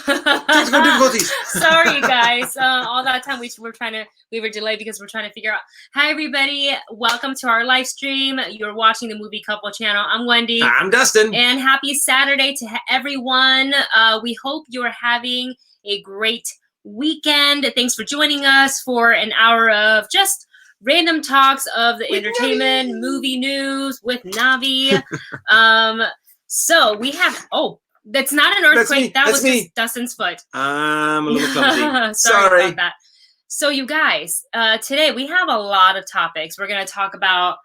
Technical difficulties. Sorry, guys. All that time we were delayed because we're trying to figure out. Hi, everybody. Welcome to our live stream. You're watching the Movie Couple channel. I'm Wendy. I'm Dustin. And happy Saturday to everyone. We hope you're having a great weekend. Thanks for joining us for an hour of just random talks of the entertainment, movie news with Navi. So we have, that's not an earthquake. That was just Dustin's foot. I'm a little clumsy. Sorry about that. So you guys, today we have a lot of topics. We're going to talk about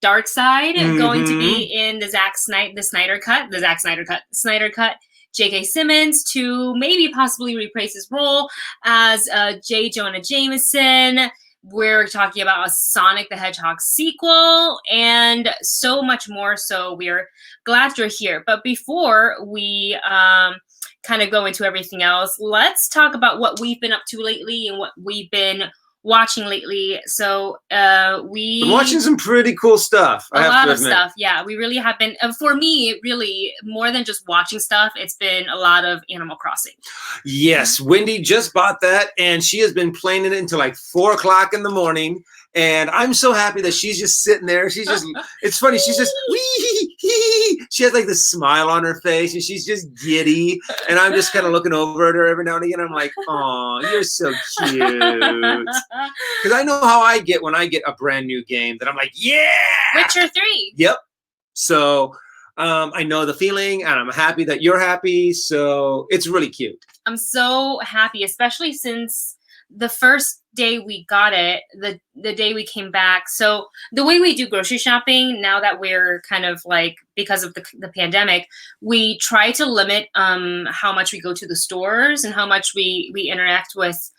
Darkseid going to be in the Snyder cut. JK Simmons to maybe possibly reprise his role as J. Jonah Jameson. We're talking about a Sonic the Hedgehog sequel and so much more. So we're glad you're here. But before we kind of go into everything else, let's talk about what we've been up to lately and what we've been watching lately. So I'm watching some pretty cool stuff. A lot of stuff. Yeah, we really have been. For me, really, more than just watching stuff, it's been a lot of Animal Crossing. Yes, Wendy just bought that, and she has been playing it until like 4 o'clock in the morning. And I'm so happy that she's just sitting there. She's just, it's funny. She's just, she has like this smile on her face and she's just giddy. And I'm just kind of looking over at her every now and again. I'm like, oh, you're so cute. Because I know how I get when I get a brand new game that I'm like, yeah. Witcher 3. Yep. So I know the feeling and I'm happy that you're happy. So it's really cute. I'm so happy, especially since the first day we got it, the day we came back. So the way we do grocery shopping now that we're kind of like, because of the pandemic, we try to limit how much we go to the stores and how much we interact with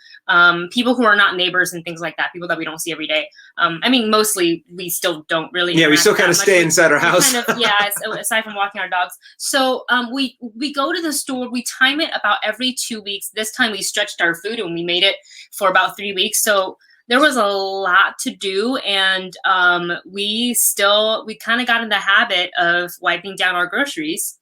people who are not neighbors and things like that, people that we don't see every day. I mean, mostly we still don't really. Yeah, we still kind of stay inside our house. Aside from walking our dogs. So we go to the store, we time it about every 2 weeks. This time we stretched our food and we made it for about 3 weeks. So there was a lot to do. And we kind of got in the habit of wiping down our groceries.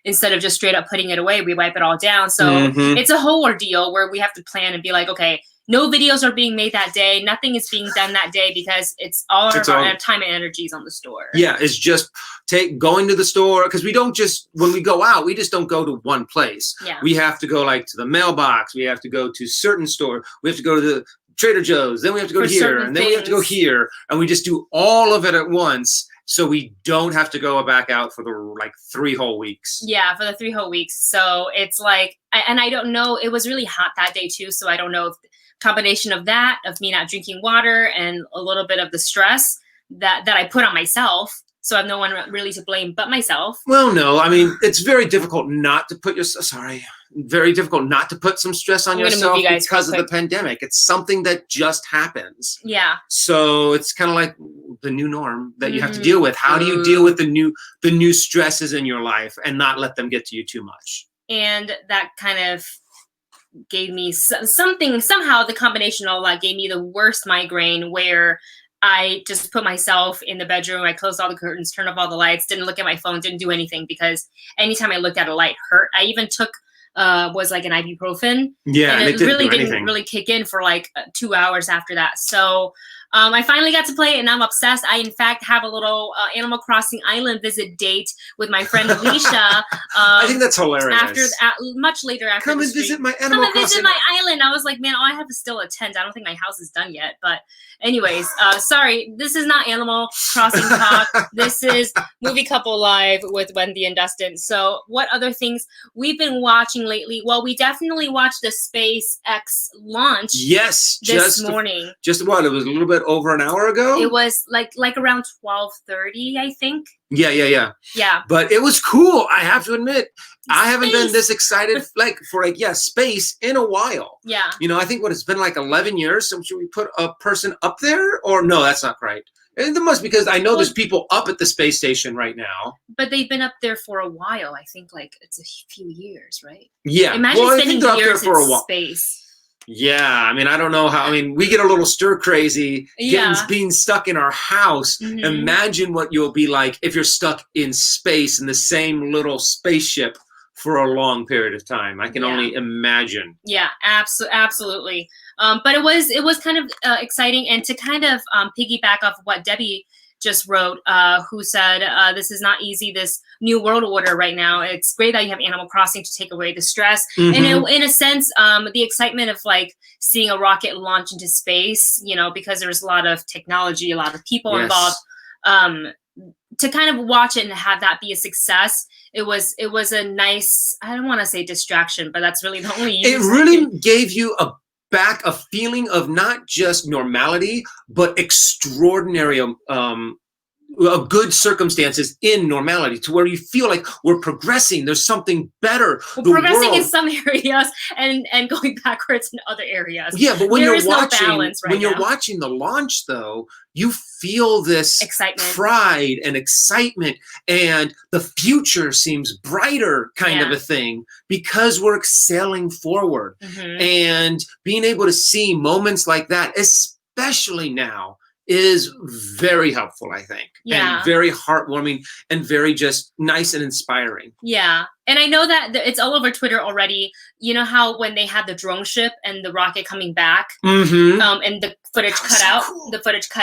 Instead of just straight up putting it away, we wipe it all down. So it's a whole ordeal where we have to plan and be like, okay, no videos are being made that day. Nothing is being done that day because it's all of our time and energies on the store. Yeah, it's just going to the store because we don't just, when we go out, we just don't go to one place. Yeah. We have to go like to the mailbox. We have to go to certain store. We have to go to the Trader Joe's. Then we have to go here. And then we have to go here. And we just do all of it at once. So we don't have to go back out for the 3 whole weeks. Yeah, for the 3 whole weeks. So it's like, and I don't know, it was really hot that day too. So I don't know if combination of that, of me not drinking water and a little bit of the stress that I put on myself. So I have no one really to blame but myself. Well, no, I mean, it's very difficult not to put very difficult not to put some stress on yourself because of the pandemic. It's something that just happens. Yeah. So it's kind of like the new norm that you have to deal with. How do you deal with the new stresses in your life and not let them get to you too much? And that kind of gave me somehow the combination of all that gave me the worst migraine where I just put myself in the bedroom. I closed all the curtains, turned off all the lights, didn't look at my phone, didn't do anything because anytime I looked at a light hurt. I even took was like an ibuprofen. Yeah, and it really didn't really kick in for like 2 hours after that. So I finally got to play it and I'm obsessed. I, in fact, have a little Animal Crossing island visit date with my friend Alicia. I think that's hilarious. Much later after Come and visit my Animal Crossing. Visit my island. I was like, man, all I have is still a tent. I don't think my house is done yet. But anyways, sorry, this is not Animal Crossing talk. This is Movie Couple Live with Wendy and Dustin. So what other things we've been watching lately? Well, we definitely watched the SpaceX launch. Yes, this morning. Just what? It was a little bit over an hour ago. It was like around 12:30, I think. Yeah. But it was cool. I have to admit, I haven't been this excited for space in a while. Yeah. You know, I think it's been like 11 years. So should we put a person up there? Or no, that's not right. And there must, because I know there's people up at the space station right now. But they've been up there for a while. I think it's a few years, right? Yeah. Imagine spending years in space. Yeah, I mean, I don't know how. I mean, we get a little stir crazy being stuck in our house. Imagine what you'll be like if you're stuck in space in the same little spaceship for a long period of time. I can only imagine. Yeah, absolutely. But it was kind of exciting, and to kind of piggyback off what Debbie just wrote, who said, this is not easy, this new world order right now. It's great that you have Animal Crossing to take away the stress. And in a sense, the excitement of like seeing a rocket launch into space, you know, because there's a lot of technology, a lot of people involved, to kind of watch it and have that be a success. It was a nice, I don't want to say distraction, but that's really the only use. It really gave you back a feeling of not just normality, but extraordinary, good circumstances in normality, to where you feel like we're progressing. There's something better. We're progressing in some areas and going backwards in other areas. Yeah, but when you're watching the launch, though, you feel this excitement, pride and excitement, and the future seems brighter, kind of a thing, because we're excelling forward. And being able to see moments like that, especially now, is very helpful, I think. Yeah. And very heartwarming and very just nice and inspiring. Yeah. And I know that it's all over Twitter already. You know how when they had the drone ship and the rocket coming back, and the footage cut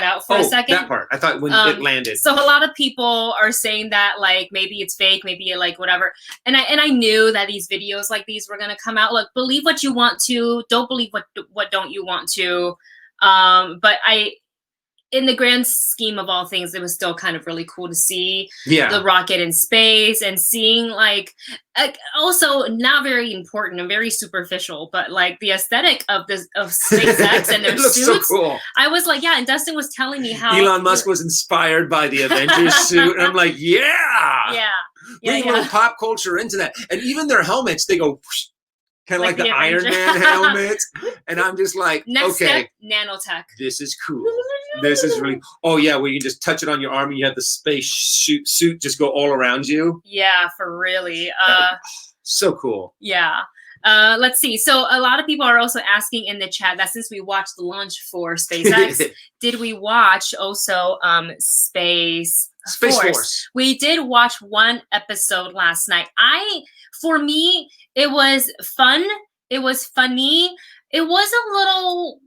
out for a second. That part. I thought when it landed. So a lot of people are saying that like maybe it's fake, maybe like whatever. And I knew that these videos like these were gonna come out. Look, believe what you want to, don't believe what don't you want to. But in the grand scheme of all things, it was still kind of really cool to see the rocket in space and seeing like also not very important and very superficial, but like the aesthetic of SpaceX and their suits. So cool. I was like, yeah, and Dustin was telling me how Elon Musk was inspired by the Avengers suit, and I'm like, bring a little pop culture into that, and even their helmets, they go. Kind of like the Iron Man helmet. And I'm just like, next step, nanotech. This is cool. This is really, where you can just touch it on your arm and you have the space suit just go all around you. Yeah, for really. So cool. Yeah. Let's see. So a lot of people are also asking in the chat that since we watched the launch for SpaceX, did we watch also Space Force? We did watch one episode last night. For me, it was fun. It was funny. It was a little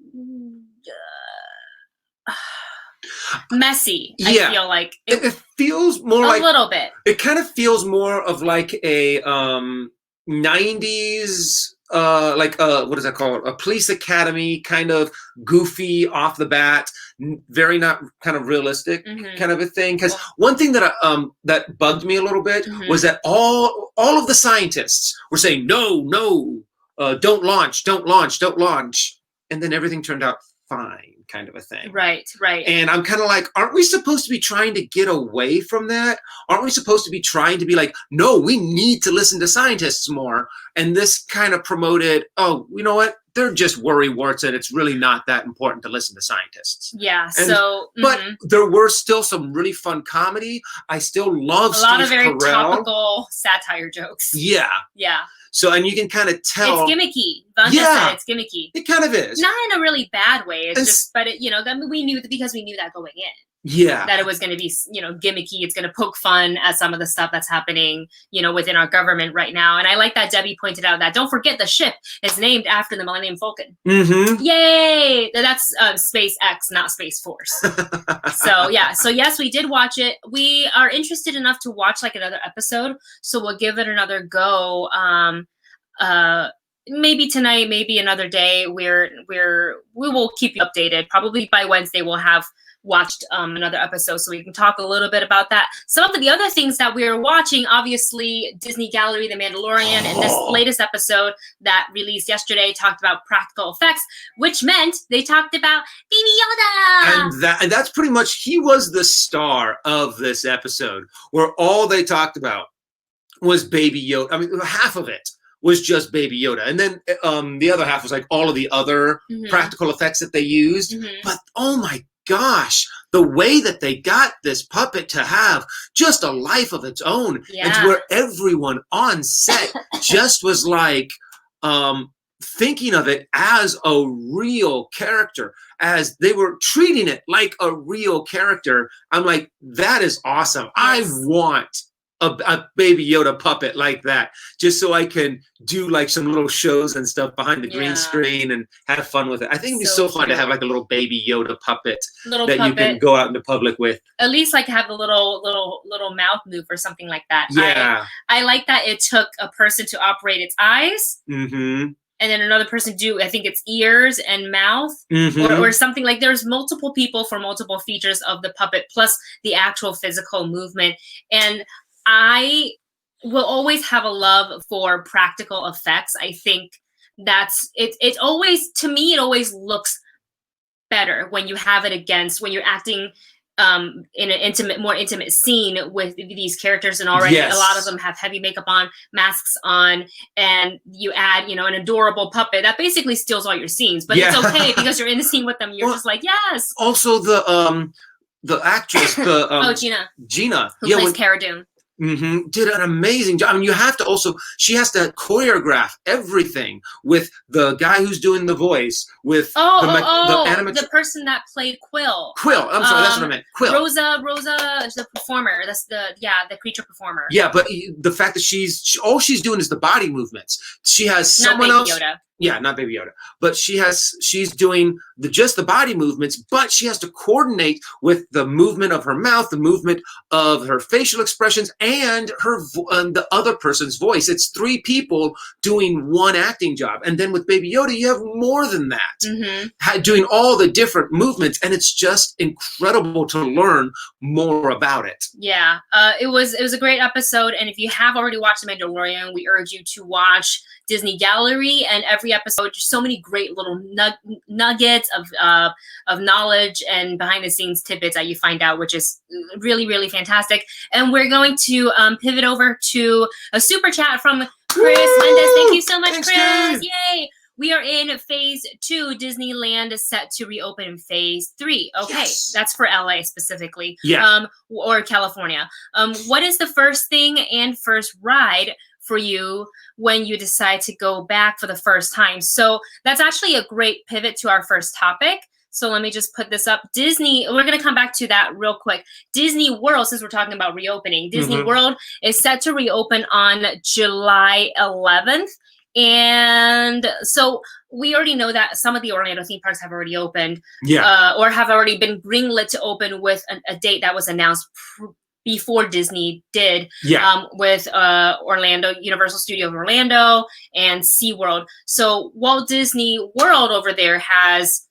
messy. I feel like it feels more like a little bit. It kind of feels more of like a 90s what is that called? A police academy kind of goofy off the bat, very not kind of realistic kind of a thing. Because one thing that that bugged me a little bit was that all of the scientists were saying no, don't launch, and then everything turned out fine, kind of a thing. Right. And I'm kind of like, aren't we supposed to be trying to get away from that? Aren't we supposed to be trying to be like, no, we need to listen to scientists more? And this kind of promoted, oh, you know what? They're just worrywarts, and it's really not that important to listen to scientists. Yeah. But there were still some really fun comedy. I still love a lot of very Carell. Topical satire jokes. Yeah. So, and you can kind of tell. It's gimmicky. Vanja said it's gimmicky. It kind of is. Not in a really bad way. It's just, but it, we knew because we knew that going in. Yeah. That it was going to be, gimmicky. It's going to poke fun at some of the stuff that's happening, within our government right now. And I like that Debbie pointed out that don't forget the ship is named after the Millennium Falcon. Yay! That's SpaceX, not Space Force. So yes, we did watch it. We are interested enough to watch like another episode. So we'll give it another go. Maybe tonight, maybe another day. We will keep you updated. Probably by Wednesday we'll have watched another episode, so we can talk a little bit about that. Some of the other things that we are watching, obviously, Disney Gallery, The Mandalorian, and this latest episode that released yesterday talked about practical effects, which meant they talked about Baby Yoda. And that's pretty much, he was the star of this episode, where all they talked about was Baby Yoda. I mean, half of it was just Baby Yoda. And then the other half was like all of the other practical effects that they used. But oh my gosh, the way that they got this puppet to have just a life of its own, and to where everyone on set just was like thinking of it as a real character, as they were treating it like a real character. I'm like, that is awesome. I want a Baby Yoda puppet like that, just so I can do like some little shows and stuff behind the green screen and have fun with it. I think it'd be so fun to have like a little Baby Yoda puppet you can go out in the public with. At least like have a little mouth move or something like that. Yeah. I like that it took a person to operate its eyes. Mm-hmm. And then another person do, I think it's ears and mouth or something. Like there's multiple people for multiple features of the puppet plus the actual physical movement. And I will always have a love for practical effects. I think that's it. It always, to me, it always looks better when you have it against, when you're acting in an more intimate scene with these characters, and already a lot of them have heavy makeup on, masks on, and you add, you know, an adorable puppet that basically steals all your scenes, but it's okay because you're in the scene with them. You're just like, yes. Also, the actress, Gina, who plays Cara Dune. Did an amazing job. I mean, you have to also, she has to choreograph everything with the guy who's doing the voice, with the person that played Quill. I'm sorry, that's what I meant. Quill. Rosa is the performer. That's the creature performer. Yeah, but the fact that all she's doing is the body movements. She has someone else. Yoda. Yeah, not Baby Yoda, but she's doing just the body movements, but she has to coordinate with the movement of her mouth, the movement of her facial expressions, and the other person's voice. It's 3 people doing one acting job, and then with Baby Yoda, you have more than that, doing all the different movements, and it's just incredible to learn more about it. Yeah, it was a great episode, and if you have already watched The Mandalorian, we urge you to watch Disney Gallery, and every episode, just so many great little nuggets of knowledge and behind the scenes tidbits that you find out, which is really, really fantastic. And we're going to pivot over to a super chat from Chris Mendez. Thank you so much, Chris. Yay! We are in phase 2. Disneyland is set to reopen in phase 3. Okay, that's for LA specifically, or California. What is the first thing and first ride for you when you decide to go back for the first time? So that's actually a great pivot to our first topic. So let me just put this up. Disney, we're going to come back to that real quick. Disney World, since we're talking about reopening, Disney World is set to reopen on July 11th. And so we already know that some of the Orlando theme parks have already opened, or have already been greenlit to open with a date that was announced before Disney did, with Orlando, Universal Studios Orlando, and SeaWorld. So Walt Disney World over there has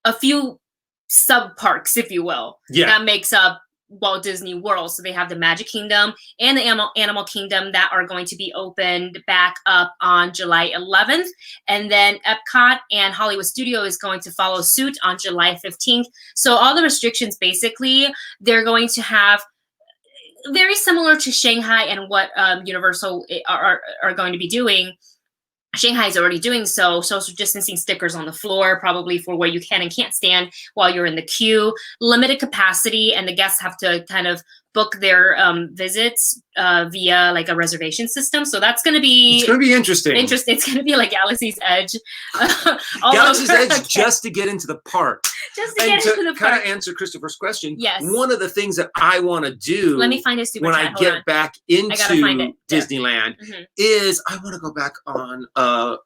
a few sub parks, if you will, that makes up Walt Disney World. So they have the Magic Kingdom and the Animal Kingdom that are going to be opened back up on July 11th. And then Epcot and Hollywood Studio is going to follow suit on July 15th. So all the restrictions, basically, they're going to have very similar to Shanghai and what Universal are going to be doing. Shanghai is already doing so. Social distancing stickers on the floor, probably for where you can and can't stand while you're in the queue. Limited capacity, and the guests have to kind of book their visits via like a reservation system. So that's going to be... It's going to be interesting. It's going to be like Galaxy's Edge. Galaxy's Edge just to get into the park. Just to get into the park. Kind of answer Christopher's question. Yes. One of the things that I want to do... Let me find a super when chat. I get back into Disneyland is I want to go back on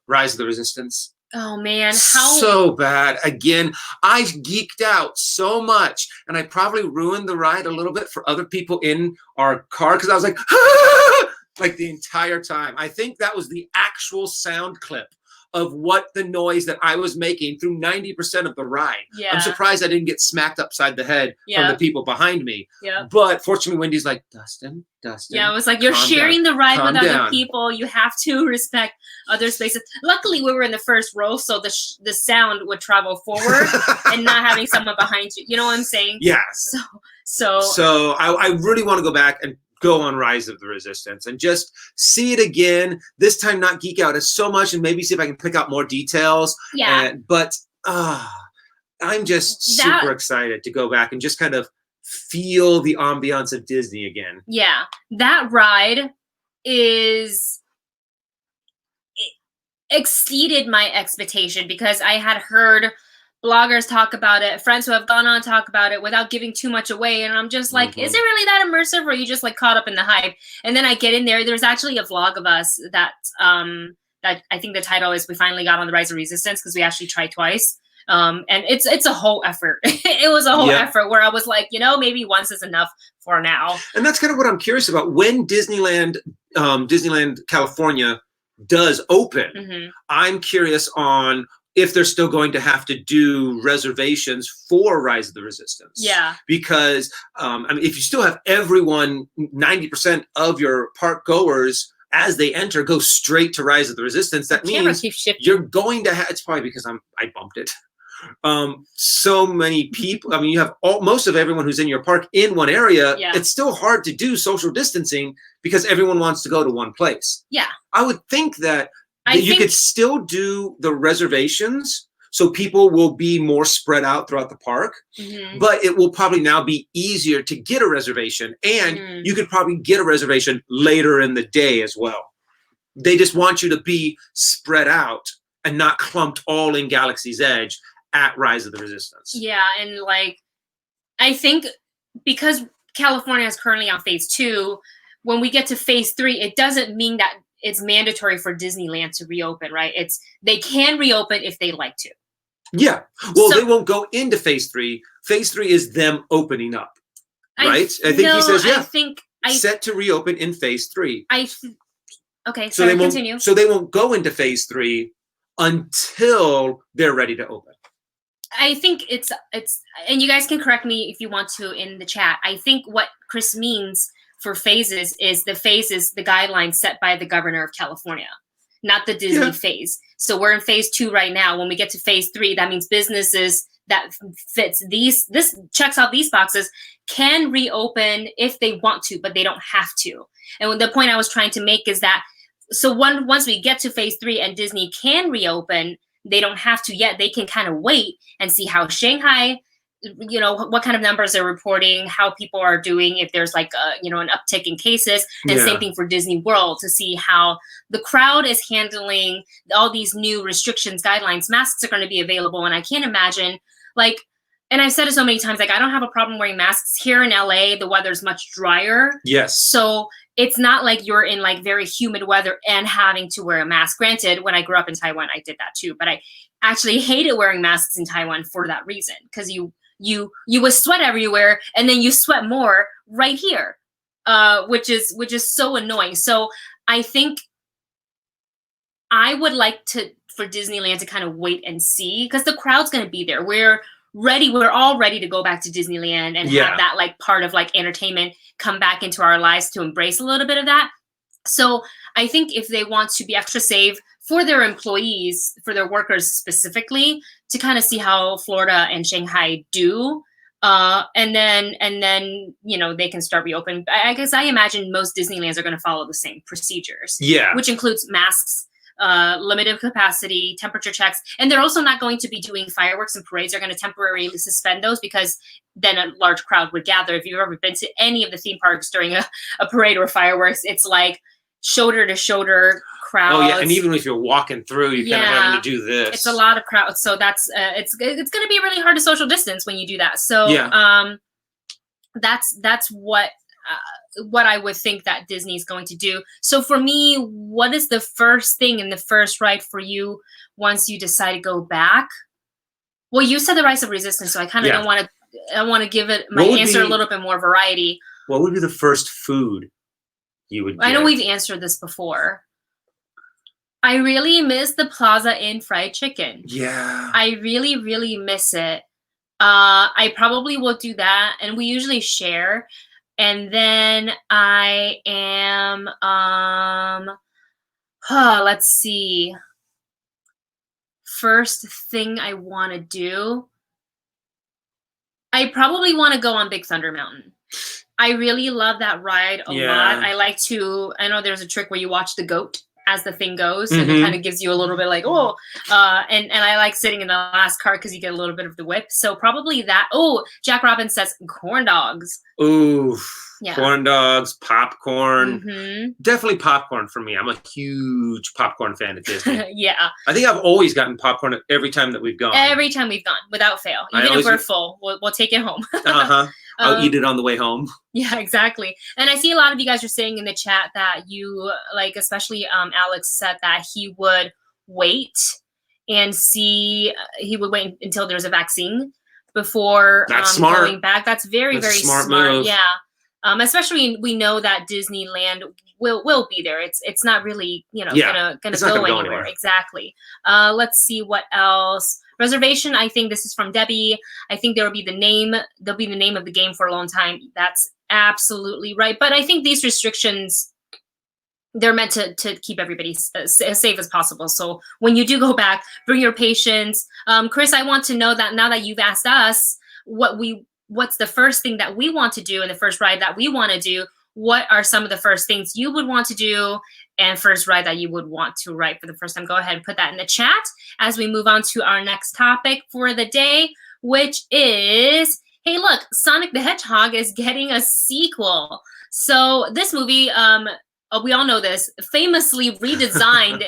Rise of the Resistance. Oh man, so bad. Again, I geeked out so much, and I probably ruined the ride a little bit for other people in our car because I was like, ah! Like the entire time. I think that was the actual sound clip of what the noise that I was making through 90% of the ride. I'm surprised I didn't get smacked upside the head from the people behind me. But fortunately, Wendy's like, Dustin. Yeah, it was like, you're sharing the ride with other people. You have to respect other spaces. Luckily, we were in the first row, so the sound would travel forward and not having someone behind you. You know what I'm saying? Yes. So I really want to go back and go on Rise of the Resistance and just see it again. This time not geek out as so much and maybe see if I can pick out more details. But I'm just super excited to go back and just kind of feel the ambiance of Disney again. Yeah, that ride exceeded my expectation because I had heard bloggers talk about it, friends who have gone on talk about it without giving too much away, and I'm just like, is it really that immersive, or are you just like caught up in the hype? And then I get in there. There's actually a vlog of us that I think the title is "We Finally Got on the Rise of Resistance" because we actually tried twice. And it's a whole effort. It was a whole effort where I was like, maybe once is enough for now. And that's kind of what I'm curious about. When Disneyland California does open, I'm curious on if they're still going to have to do reservations for Rise of the Resistance. Yeah. Because, I mean, if you still have everyone, 90% of your park goers, as they enter, go straight to Rise of the Resistance, that means you're going to have, it's probably because I bumped it. So many people, I mean, you have most of everyone who's in your park in one area. Yeah. It's still hard to do social distancing because everyone wants to go to one place. Yeah. I would think that you could still do the reservations so people will be more spread out throughout the park, but it will probably now be easier to get a reservation, and you could probably get a reservation later in the day as well. They just want you to be spread out and not clumped all in Galaxy's Edge at Rise of the Resistance. Yeah, and like, I think because California is currently on phase 2, when we get to phase 3, it doesn't mean that it's mandatory for Disneyland to reopen, right? They can reopen if they like to. Yeah. Well, they won't go into phase 3. Phase 3 is them opening up, right? I think he says, set to reopen in phase 3. Okay, so they continue. So they won't go into phase 3 until they're ready to open. I think it's, and you guys can correct me if you want to in the chat. I think what Chris means for phases is the guidelines set by the governor of California, not the Disney phase. So we're in phase 2 right now. When we get to phase 3, that means businesses that fits this checks off these boxes can reopen if they want to, but they don't have to. And the point I was trying to make is that, so once we get to phase 3 and Disney can reopen, they don't have to yet. They can kind of wait and see how Shanghai, what kind of numbers they're reporting, how people are doing, if there's like an uptick in cases, and same thing for Disney World, to see how the crowd is handling all these new restrictions, guidelines. Masks are going to be available, and I can't imagine, like, and I've said it so many times, like, I don't have a problem wearing masks. Here in LA, the weather's much drier. Yes. So it's not like you're in like very humid weather and having to wear a mask. Granted, when I grew up in Taiwan, I did that too, but I actually hated wearing masks in Taiwan for that reason, because you would sweat everywhere, and then you sweat more right here, which is so annoying. So I think I would like for Disneyland to kind of wait and see, because the crowd's going to be there. We're all ready to go back to Disneyland and have that like part of like entertainment come back into our lives, to embrace a little bit of that. So I think if they want to be extra safe for their employees, for their workers specifically, to kind of see how Florida and Shanghai do, and then they can start reopening. I guess I imagine most Disneylands are going to follow the same procedures. Yeah, which includes masks, limited capacity, temperature checks, and they're also not going to be doing fireworks and parades. They're going to temporarily suspend those, because then a large crowd would gather. If you've ever been to any of the theme parks during a parade or fireworks, it's like shoulder to shoulder crowds. Oh yeah, and even if you're walking through, you kind of having to do this. It's a lot of crowds, so that's it's going to be really hard to social distance when you do that. So that's what I would think that Disney's going to do. So for me, what is the first thing in the first ride for you once you decide to go back? Well, you said the Rise of Resistance, so I kind of don't want to. I want to give it my answer a little bit more variety. What would be the first food you would get? I know we've answered this before. I really miss the Plaza Inn fried chicken. Yeah. I really, really miss it. I probably will do that, and we usually share. And then I am, let's see. First thing I want to do, I probably want to go on Big Thunder Mountain. I really love that ride a lot. I know there's a trick where you watch the goat as the thing goes, and it kind of gives you a little bit like, oh, and I like sitting in the last cart because you get a little bit of the whip. So probably that. Oh, Jack Robbins says corn dogs. Ooh, yeah. Corn dogs, popcorn. Definitely popcorn for me. I'm a huge popcorn fan at Disney. yeah. I think I've always gotten popcorn every time that we've gone. Every time we've gone, without fail. Even if we're full, we'll take it home. I'll eat it on the way home. Yeah, exactly. And I see a lot of you guys are saying in the chat that you, like, especially Alex said that he would wait and see, he would wait until there's a vaccine before going back. That's very smart. Move. Yeah. Especially we know that Disneyland will be there. It's not really, gonna go anywhere. Exactly. Let's see what else. Reservation, I think this is from Debbie. I think there'll be the name of the game for a long time. That's absolutely right. But I think these restrictions, they're meant to keep everybody as safe as possible. So when you do go back, bring your patients. Chris, I want to know that now that you've asked us what's the first thing that we want to do and the first ride that we want to do, what are some of the first things you would want to do and first ride that you would want to ride for the first time? Go ahead and put that in the chat as we move on to our next topic for the day, which is, hey, look, Sonic the Hedgehog is getting a sequel. So this movie, we all know this, famously redesigned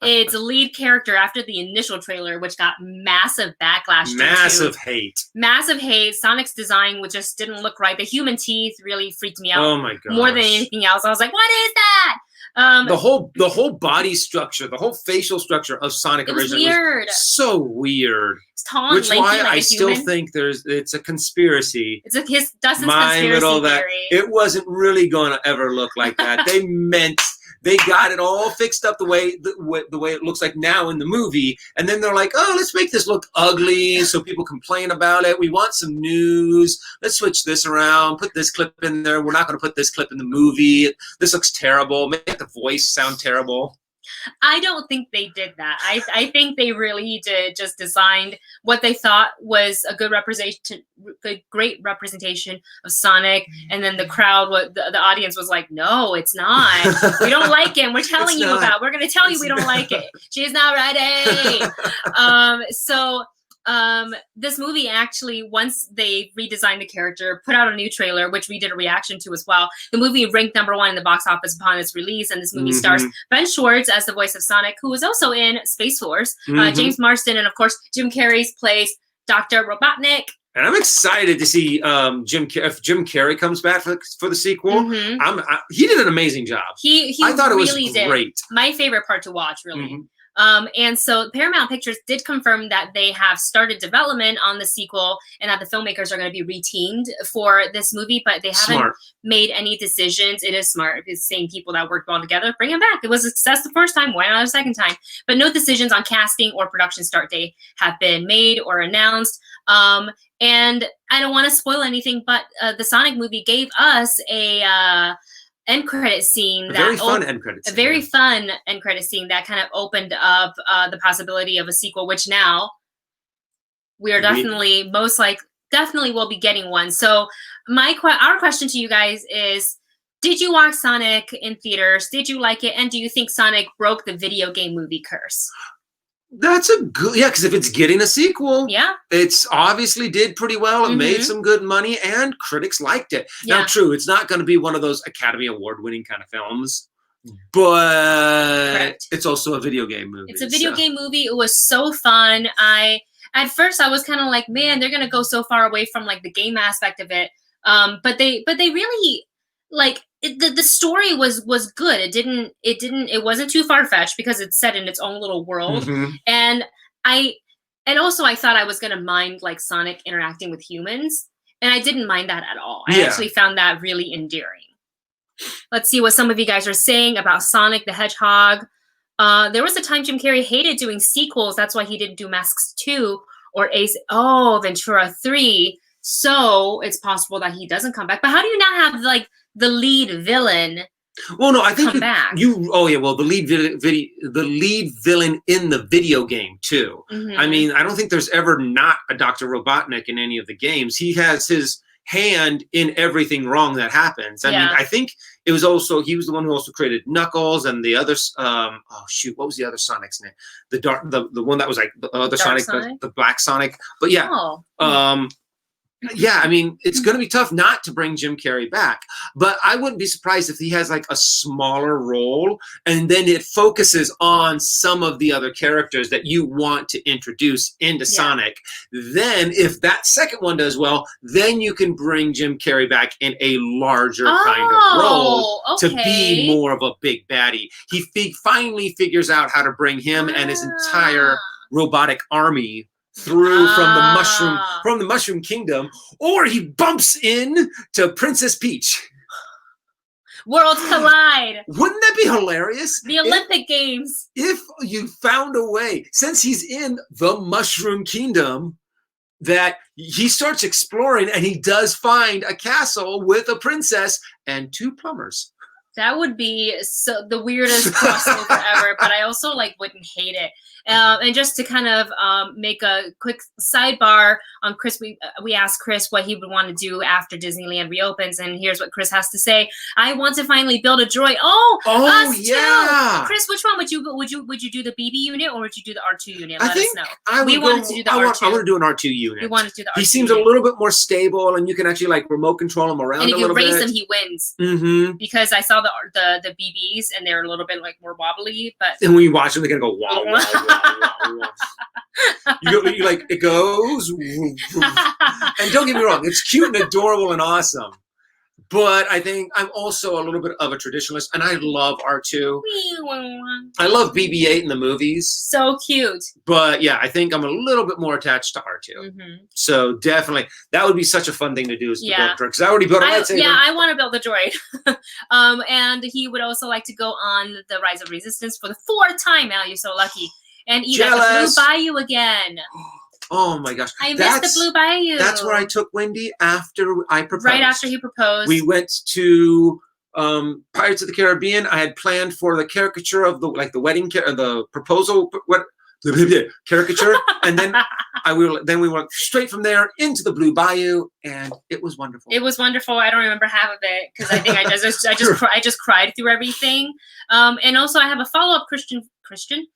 its lead character after the initial trailer, which got massive backlash. Massive hate. Massive hate. Sonic's design, which just didn't look right. The human teeth really freaked me out. Oh my god! More than anything else, I was like, "What is that?" The whole body structure, the whole facial structure of Sonic originally was so weird. It's tall and lanky, why like I still think it's a conspiracy. It's Dustin's conspiracy theory. It wasn't really going to ever look like that. They got it all fixed up the way it looks like now in the movie, and then they're like, oh, let's make this look ugly so people complain about it. We want some news. Let's switch this around. Put this clip in there. We're not going to put this clip in the movie. This looks terrible. Make the voice sound terrible. I don't think they did that. I think they really just designed what they thought was a great representation of Sonic, and then the crowd, the audience was like, no, it's not. We don't like him. We're telling you about. We're going to tell you we don't like it. She's not ready. This movie actually, once they redesigned the character, put out a new trailer, which we did a reaction to as well. The movie ranked #1 in the box office upon its release, and this movie stars Ben Schwartz as the voice of Sonic, who was also in Space Force, James Marsden, and of course Jim Carrey plays Dr. Robotnik. And I'm excited to see if Jim Carrey comes back for the sequel. He did an amazing job. I thought really it was great. My favorite part to watch, really. And so Paramount Pictures did confirm that they have started development on the sequel and that the filmmakers are going to be reteamed for this movie, but they haven't made any decisions. It is smart. It's the same people that worked well together. Bring them back. It was a success the first time. Why not a second time? But no decisions on casting or production start date have been made or announced. And I don't want to spoil anything, but the Sonic movie gave us a end credit scene. A very fun end credit scene that kind of opened up the possibility of a sequel, which now we are definitely definitely will be getting one. So our question to you guys is, did you watch Sonic in theaters? Did you like it? And do you think Sonic broke the video game movie curse? That's a good, because if it's getting a sequel, it's obviously did pretty well. It made some good money, and critics liked it. Now, true, it's not going to be one of those Academy Award-winning kind of films, but it's also a video game movie. It's a video game movie. It was so fun. At first, I was kind of like, man, they're going to go so far away from like the game aspect of it. But they really the story was good. It wasn't too far-fetched because it's set in its own little world. And also I thought I was going to mind like Sonic interacting with humans, and I didn't mind that at all. I actually found that really endearing. Let's see what some of you guys are saying about Sonic the Hedgehog. There was a time Jim Carrey hated doing sequels. That's why he didn't do Masks 2 or Ventura 3. So it's possible that he doesn't come back. But how do you not have like the lead villain? Well, no, I think the lead villain in the video game too. I mean, I don't think there's ever not a Dr. Robotnik in any of the games. He has his hand in everything wrong that happens. I mean, I think it was also, he was the one who also created Knuckles and the others. Oh shoot, what was the other Sonic's name? The one that was like the other Sonic, the Black Sonic. But yeah, yeah, I mean, it's going to be tough not to bring Jim Carrey back, but I wouldn't be surprised if he has like a smaller role and then it focuses on some of the other characters that you want to introduce into Sonic. Then if that second one does well, then you can bring Jim Carrey back in a larger kind of role to be more of a big baddie. He finally figures out how to bring him and his entire robotic army through from the Mushroom Kingdom, or he bumps in to Princess Peach. Worlds collide. Wouldn't that be hilarious? The Olympic Games. If you found a way, since he's in the Mushroom Kingdom, that he starts exploring and he does find a castle with a princess and 2 plumbers. That would be the weirdest crossover ever, but I also like wouldn't hate it. And just to kind of make a quick sidebar on Chris, we asked Chris what he would want to do after Disneyland reopens, and here's what Chris has to say: I want to finally build a droid. Us too. Chris, which one would you do the BB unit or would you do the R2 unit? Let us know. We wanted to do the R2. I want to do an R2 unit. We wanted to do the R2. He seems a little bit more stable, and you can actually like remote control him around. And if a you little race bit. him, he wins. Because I saw the BBs and they're a little bit like more wobbly, but and when you watch them, they're gonna go wow, wow, wow, wow, wow. You like it goes, and don't get me wrong, it's cute and adorable and awesome. But I think I'm also a little bit of a traditionalist, and I love R2. I love BB-8 in the movies. So cute. But yeah, I think I'm a little bit more attached to R2. So definitely, that would be such a fun thing to do is to build because I already built a lightsaber. Yeah, I want to build a droid. And he would also like to go on the Rise of Resistance for the 4th time. Al, you're so lucky. And eat at the Blue Bayou again. Oh my gosh. I missed the Blue Bayou. That's where I took Wendy after I proposed. Right after he proposed. We went to Pirates of the Caribbean. I had planned for the caricature of the wedding, the proposal, caricature. And then we went straight from there into the Blue Bayou, and it was wonderful. It was wonderful. I don't remember half of it because I think I just cried through everything. And also I have a follow-up Christian.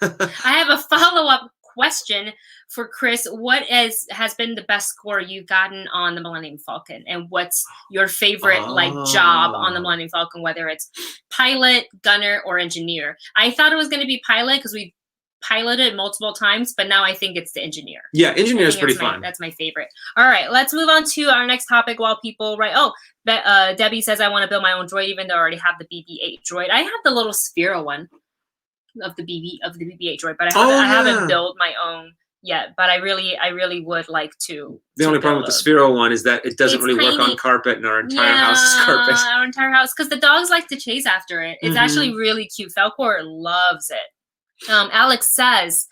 I have a follow-up question for Chris. What has been the best score you've gotten on the Millennium Falcon, and what's your favorite job on the Millennium Falcon, whether it's pilot, gunner, or engineer? I thought it was going to be pilot because we piloted multiple times, but now I think it's the engineer. Yeah, engineer is pretty fun. That's my favorite. All right, let's move on to our next topic while people write. Debbie says I want to build my own droid, even though I already have the BB-8 droid. I have the little Sphero one of the BB-8 droid, but I haven't built my own yet. But I really would like to. The only problem with the Sphero one is that it doesn't really work on carpet, and our entire house is carpet. Our entire house, because the dogs like to chase after it. It's actually really cute. Falcor loves it. Alex says,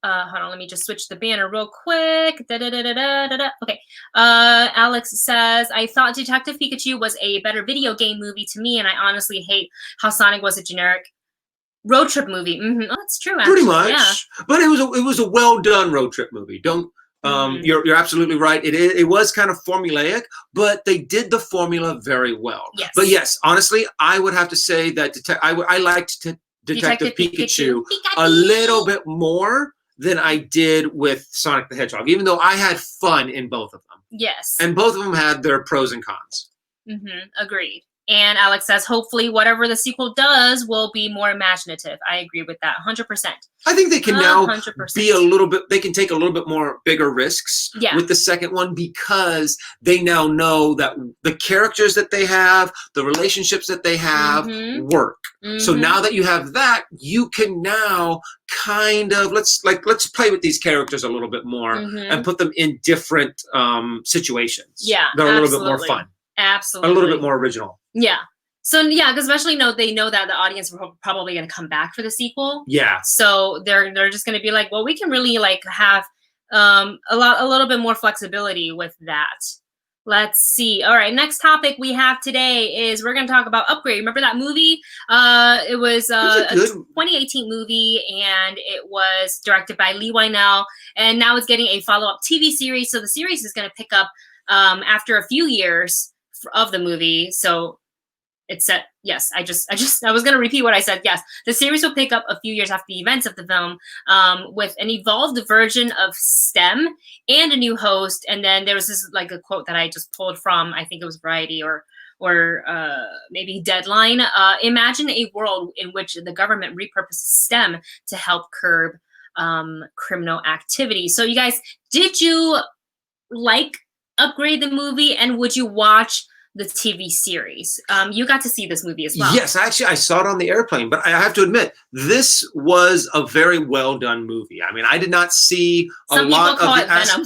hold on, let me just switch the banner real quick. Okay. Alex says, I thought Detective Pikachu was a better video game movie to me, and I honestly hate how Sonic was a generic road trip movie. Oh, that's true. Actually. Pretty much, but it was a well done road trip movie. You're absolutely right. It was kind of formulaic, but they did the formula very well. Yes. But yes, honestly, I would have to say that I liked Detective Pikachu a little bit more than I did with Sonic the Hedgehog, even though I had fun in both of them. Yes. And both of them had their pros and cons. Agreed. And Alex says, hopefully whatever the sequel does will be more imaginative. I agree with that 100%. I think they can now 100%. they can take a little bit more bigger risks with the second one, because they now know that the characters that they have, the relationships that they have work. So now that you have that, you can now kind of, let's play with these characters a little bit more and put them in different situations. Yeah, they're a little bit more fun. Absolutely. A little bit more original. Yeah. So yeah, because especially they know that the audience are probably going to come back for the sequel. Yeah. So they're just going to be like, well, we can really have a little bit more flexibility with that. Let's see. All right, next topic we have today is we're going to talk about Upgrade. Remember that movie? It was a 2018 movie, and it was directed by Lee Wynell, and now it's getting a follow-up TV series. So the series is going to pick up after a few years of the movie. So It's set. Yes, I was going to repeat what I said. Yes, the series will pick up a few years after the events of the film, with an evolved version of STEM and a new host. And then there was this like a quote that I just pulled from, I think it was Variety or maybe Deadline. Imagine a world in which the government repurposes STEM to help curb criminal activity. So you guys, did you like Upgrade the movie, and would you watch the TV series? You got to see this movie as well. Yes, actually, I saw it on the airplane, but I have to admit, this was a very well done movie. I mean, I did not see a lot of the Venom.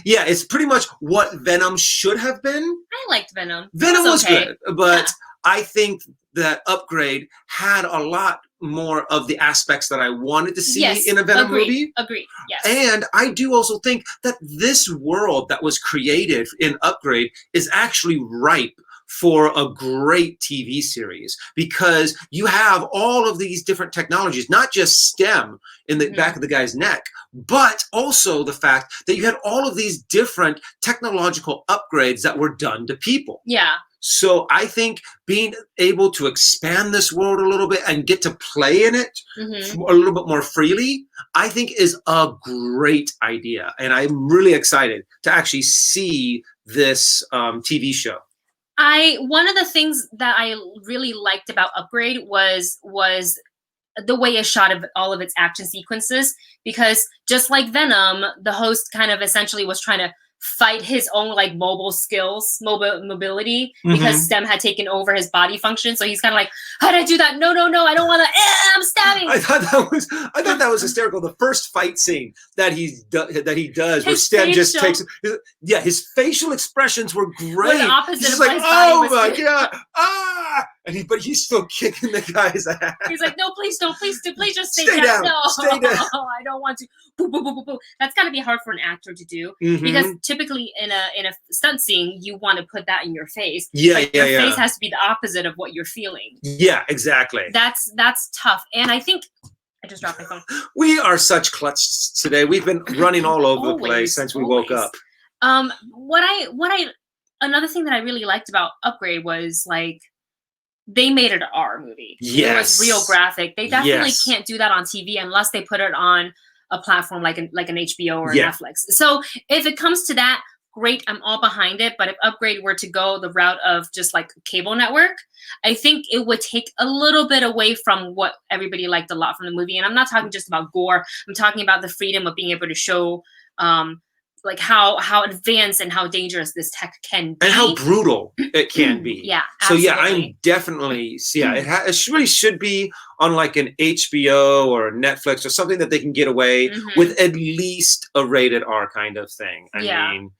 Yeah, it's pretty much what Venom should have been. I liked Venom. Venom was okay. good, but I think that Upgrade had a lot more of the aspects that I wanted to see in a Venom movie. Agreed. Yes. And I do also think that this world that was created in Upgrade is actually ripe for a great TV series, because you have all of these different technologies, not just STEM in the back of the guy's neck, but also the fact that you had all of these different technological upgrades that were done to people. Yeah. So I think being able to expand this world a little bit and get to play in it a little bit more freely, I think is a great idea. And I'm really excited to actually see this TV show. One of the things that I really liked about Upgrade was the way it shot of all of its action sequences, because just like Venom, the host kind of essentially was trying to fight his own like mobility, because STEM had taken over his body function. So he's kind of like, how did I do that? No, I don't want to. I'm stabbing. I thought that was hysterical. The first fight scene that he does, where STEM just takes, his facial expressions were great. The opposite he's of like, oh my god, but he's still kicking the guy's ass. He's like, no, please don't, please just stay down. No, stay down. I don't want to. Boo, boo, boo, boo, boo. That's got to be hard for an actor to do, because typically in a stunt scene, you want to put that in your face. Your face has to be the opposite of what you're feeling. Yeah, exactly. That's tough. And I think I just dropped my phone. We are such klutz today. We've been running all over the place since we woke up. Another thing that I really liked about Upgrade was like, they made it an R movie. Yes. It was real graphic. They definitely can't do that on TV unless they put it on a platform like an HBO or Netflix. So if it comes to that, great, I'm all behind it. But if Upgrade were to go the route of just like cable network, I think it would take a little bit away from what everybody liked a lot from the movie. And I'm not talking just about gore. I'm talking about the freedom of being able to show like how advanced and how dangerous this tech can be. And how brutal it can be. Yeah, absolutely. So I'm definitely, it really should be on like an HBO or a Netflix or something that they can get away with at least a rated R kind of thing. I mean,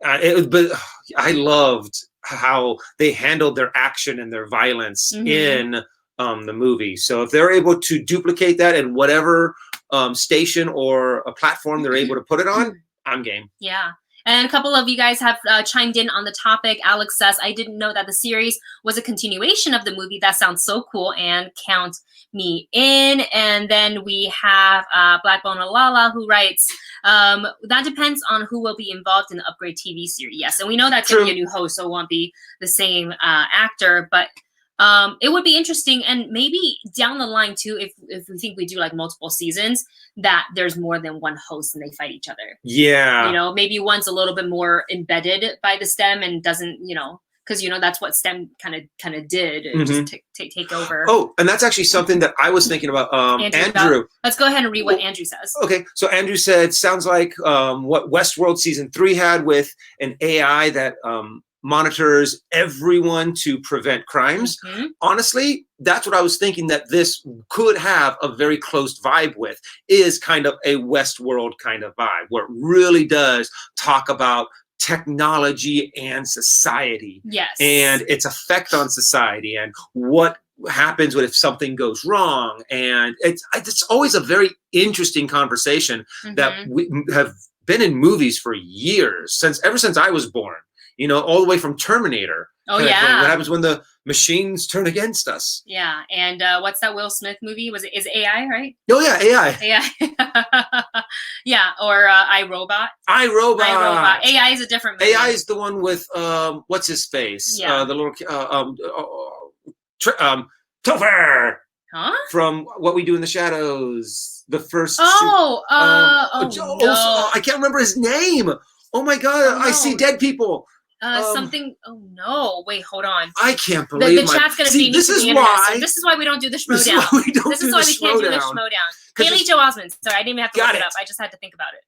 but I loved how they handled their action and their violence in the movie. So if they're able to duplicate that in whatever station or a platform they're able to put it on, I'm game. Yeah. And a couple of you guys have chimed in on the topic. Alex says, I didn't know that the series was a continuation of the movie. That sounds so cool. And count me in. And then we have Black Bona Lala, who writes, that depends on who will be involved in the Upgrade TV series. Yes. And we know that's going to be a new host, so it won't be the same actor. But it would be interesting, and maybe down the line too, if we think we do like multiple seasons, that there's more than one host and they fight each other. Yeah. You know, maybe one's a little bit more embedded by the STEM and doesn't, because that's what STEM kind of did, just take over. Oh, and that's actually something that I was thinking about. Andrew. Let's go ahead and read what Andrew says. Okay, so Andrew said, sounds like what Westworld season 3 had with an AI that monitors everyone to prevent crimes. Honestly, that's what I was thinking that this could have a very close vibe with, is kind of a Westworld kind of vibe, where it really does talk about technology and society. Yes. And its effect on society and what happens if something goes wrong. And it's always a very interesting conversation that we have been in movies for years, ever since I was born. All the way from Terminator. Oh, yeah. What happens when the machines turn against us? Yeah. And what's that Will Smith movie? Is AI, right? Oh, yeah, AI. AI. Yeah. Or iRobot. iRobot. AI is a different movie. AI is the one with, what's his face? Yeah. The little, Topher Huh? from What We Do in the Shadows. The first. No. I can't remember his name. Oh my God! Oh, I see no. dead people. Something. Oh no! Wait, hold on. I can't believe The chat's gonna beat me to the internet. So this is why we don't do the schmodown. This is why we don't This do is why the we can't do the schmodown. schmodown. Haley Joe Osment. Sorry, I didn't even have to Got look it it. up. I just had to think about it.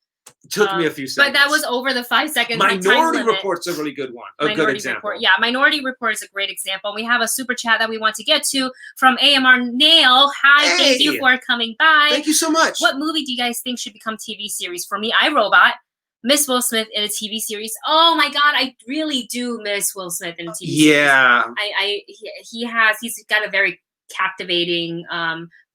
It took me a few seconds. But that was over the 5 seconds. Minority Report's a really good one. A good example. Report. Yeah, Minority Report is a great example. We have a super chat that we want to get to from AMR Nail. Hi, thank you for coming by. Thank you so much. What movie do you guys think should become TV series? For me, I, Robot. Miss Will Smith in a TV series. Oh my God, I really do miss Will Smith in a TV series. Yeah. He's got a very captivating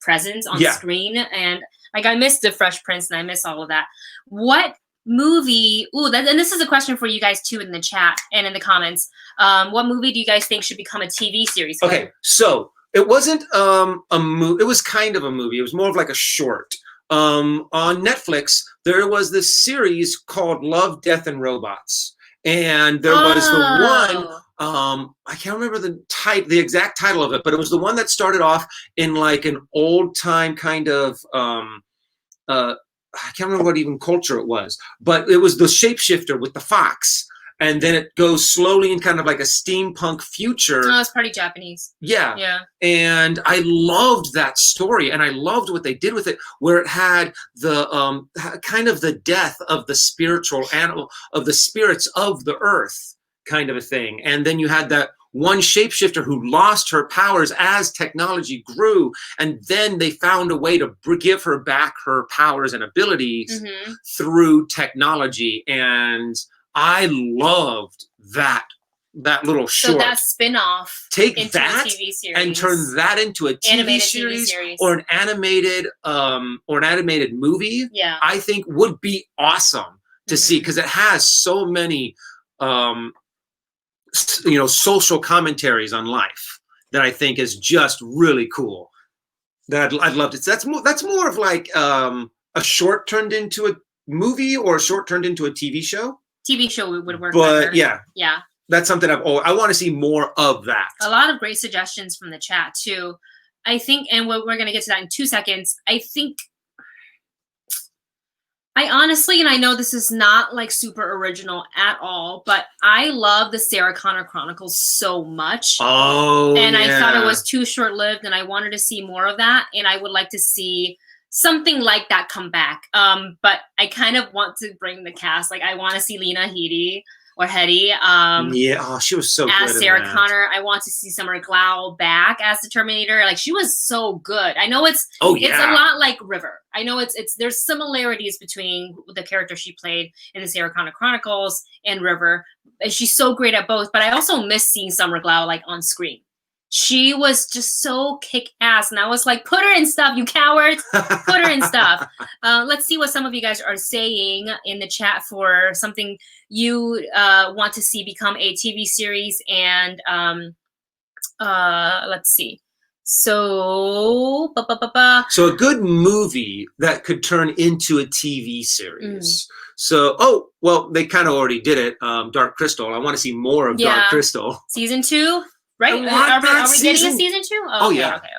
presence on screen, and like I miss the Fresh Prince and I miss all of that. What movie? And this is a question for you guys too in the chat and in the comments. What movie do you guys think should become a TV series? Okay, so it wasn't a movie. It was kind of a movie. It was more of like a short. On Netflix, there was this series called Love, Death, and Robots. And there was the one, I can't remember the exact title of it, but it was the one that started off in like an old time kind of, I can't remember what even culture it was, but it was the shapeshifter with the fox. And then it goes slowly in kind of like a steampunk future. Oh, it's pretty Japanese. Yeah. Yeah. And I loved that story, and I loved what they did with it, where it had the kind of the death of the spiritual animal, of the spirits of the earth kind of a thing. And then you had that one shapeshifter who lost her powers as technology grew, and then they found a way to give her back her powers and abilities through technology. And I loved that little short. So that spin-off take into that a TV series and turn that into a TV series or an animated movie. Yeah, I think would be awesome to see, because it has so many social commentaries on life that I think is just really cool. That I'd love to. That's more of like a short turned into a movie or a short turned into a TV show. TV show would work but better. yeah, that's something I want to see more of that. A lot of great suggestions from the chat too. I think, and we're going to get to that in 2 seconds. I honestly, and I know this is not like super original at all, but I love the Sarah Connor Chronicles so much. Oh, and I thought it was too short-lived, and I wanted to see more of that, and I would like to see something like that come back. But I kind of want to bring the cast. Like, I want to see Lena Headey or Hetty. She was so good as Sarah Connor. I want to see Summer Glau back as the Terminator. Like, she was so good. I know it's a lot like River. I know there's similarities between the character she played in the Sarah Connor Chronicles and River. And she's so great at both. But I also miss seeing Summer Glau like on screen. She was just so kick-ass, and I was like, put her in stuff, you cowards. Put her in stuff. Let's see what some of you guys are saying in the chat for something you want to see become a TV series. And let's see. So a good movie that could turn into a TV series. So, they kind of already did it. Dark Crystal. I want to see more of Dark Crystal. Season 2. Right? Are we getting a season 2? Okay.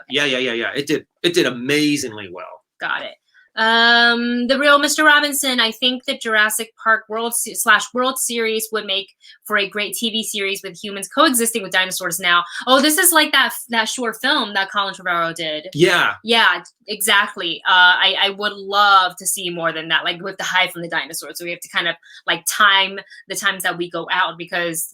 Yeah. It did amazingly well. Got it. The Real Mr. Robinson. I think the Jurassic Park World Series would make for a great TV series with humans coexisting with dinosaurs now. Oh, this is like that short film that Colin Trevorrow did. Yeah. Yeah, exactly. I would love to see more than that, like with the hide from the dinosaurs. So we have to kind of like time the times that we go out because,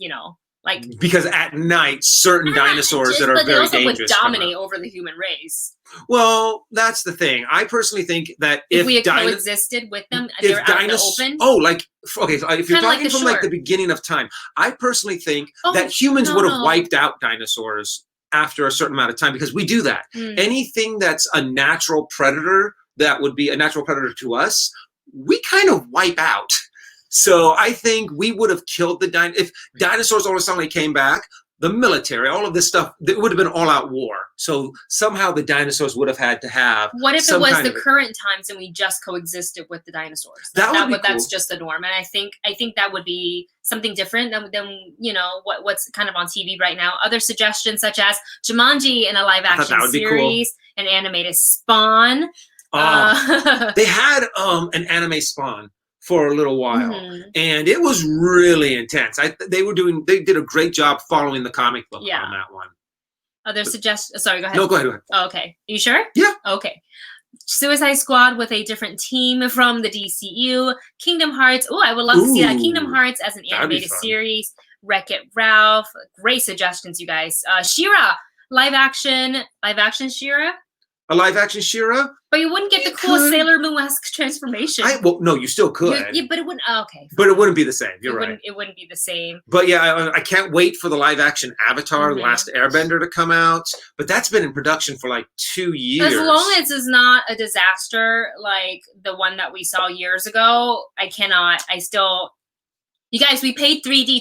because at night, certain dinosaurs that are very dangerous. But they also would dominate over the human race. Well, that's the thing. I personally think that if we had coexisted with them, they're out in the open. So if you're talking from like the beginning of time, I personally think that humans would have wiped out dinosaurs after a certain amount of time, because we do that. Anything that's a natural predator that would be a natural predator to us, we kind of wipe out. So I think we would have killed if dinosaurs all of a sudden came back, the military, all of this stuff, it would have been all-out war. So somehow the dinosaurs would have had to have. What if it some was kind the of it. current times and we just coexisted with the dinosaurs? That would be That's cool. just the norm, and I think that would be something different than you know what's kind of on TV right now. Other suggestions such as Jumanji in a live action series, an animated Spawn. They had an anime Spawn for a little while, and it was really intense. They did a great job following the comic book on that one. Other suggestions? Sorry, go ahead. No, go ahead. Oh, okay, you sure? Yeah. Okay. Suicide Squad with a different team from the DCU. Kingdom Hearts. Oh, I would love to see that. Kingdom Hearts as an animated series. Wreck-It Ralph. Great suggestions, you guys. She-Ra, live action She-Ra. A live action She-Ra? But you wouldn't get the cool Sailor Moon-esque transformation. Well, no, you still could. Yeah, but it wouldn't. Oh, okay. But it wouldn't be the same. You're right. It wouldn't be the same. But yeah, I can't wait for the live action Avatar, The Last Airbender to come out. But that's been in production for like 2 years. As long as it's not a disaster like the one that we saw years ago, you guys, we paid 3D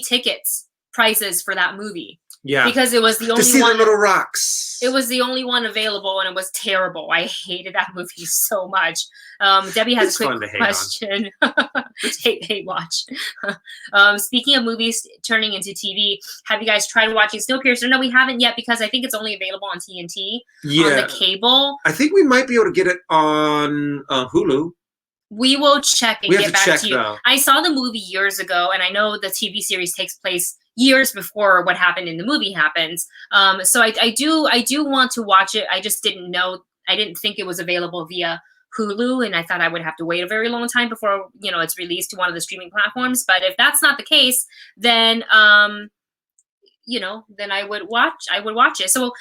prices for that movie. Yeah. Because it was the only one. To see the little rocks. It was the only one available, and it was terrible. I hated that movie so much. Debbie has a quick question. hate watch. Speaking of movies turning into TV, have you guys tried watching Snowpiercer? No, we haven't yet because I think it's only available on TNT. On the cable. I think we might be able to get it on Hulu. We will check and get back to you. Though. I saw the movie years ago, and I know the TV series takes place years before what happened in the movie happens. So I do want to watch it. I just didn't know. I didn't think it was available via Hulu, and I thought I would have to wait a very long time before it's released to one of the streaming platforms. But if that's not the case, then then I would watch it. So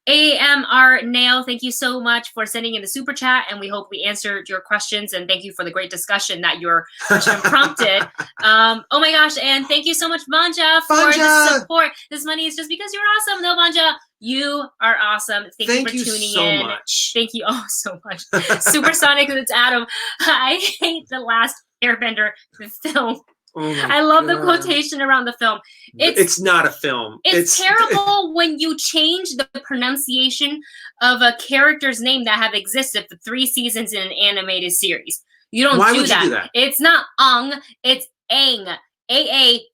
AMR Nail, thank you so much for sending in the super chat, and we hope we answered your questions, and thank you for the great discussion that your question prompted. Oh my gosh, and thank you so much, Banja, for the support. This money is just because you're awesome. No, Banja, you are awesome. Thank you for tuning in. Much. Thank you so much. Supersonic, it's Adam. I hate The Last Airbender, the film. Oh I love the quotation around the film. It's not a film. It's terrible when you change the pronunciation of a character's name that have existed for 3 seasons in an animated series. You don't Why do would that. you do that? It's not Ung, it's Aang. A-A-A.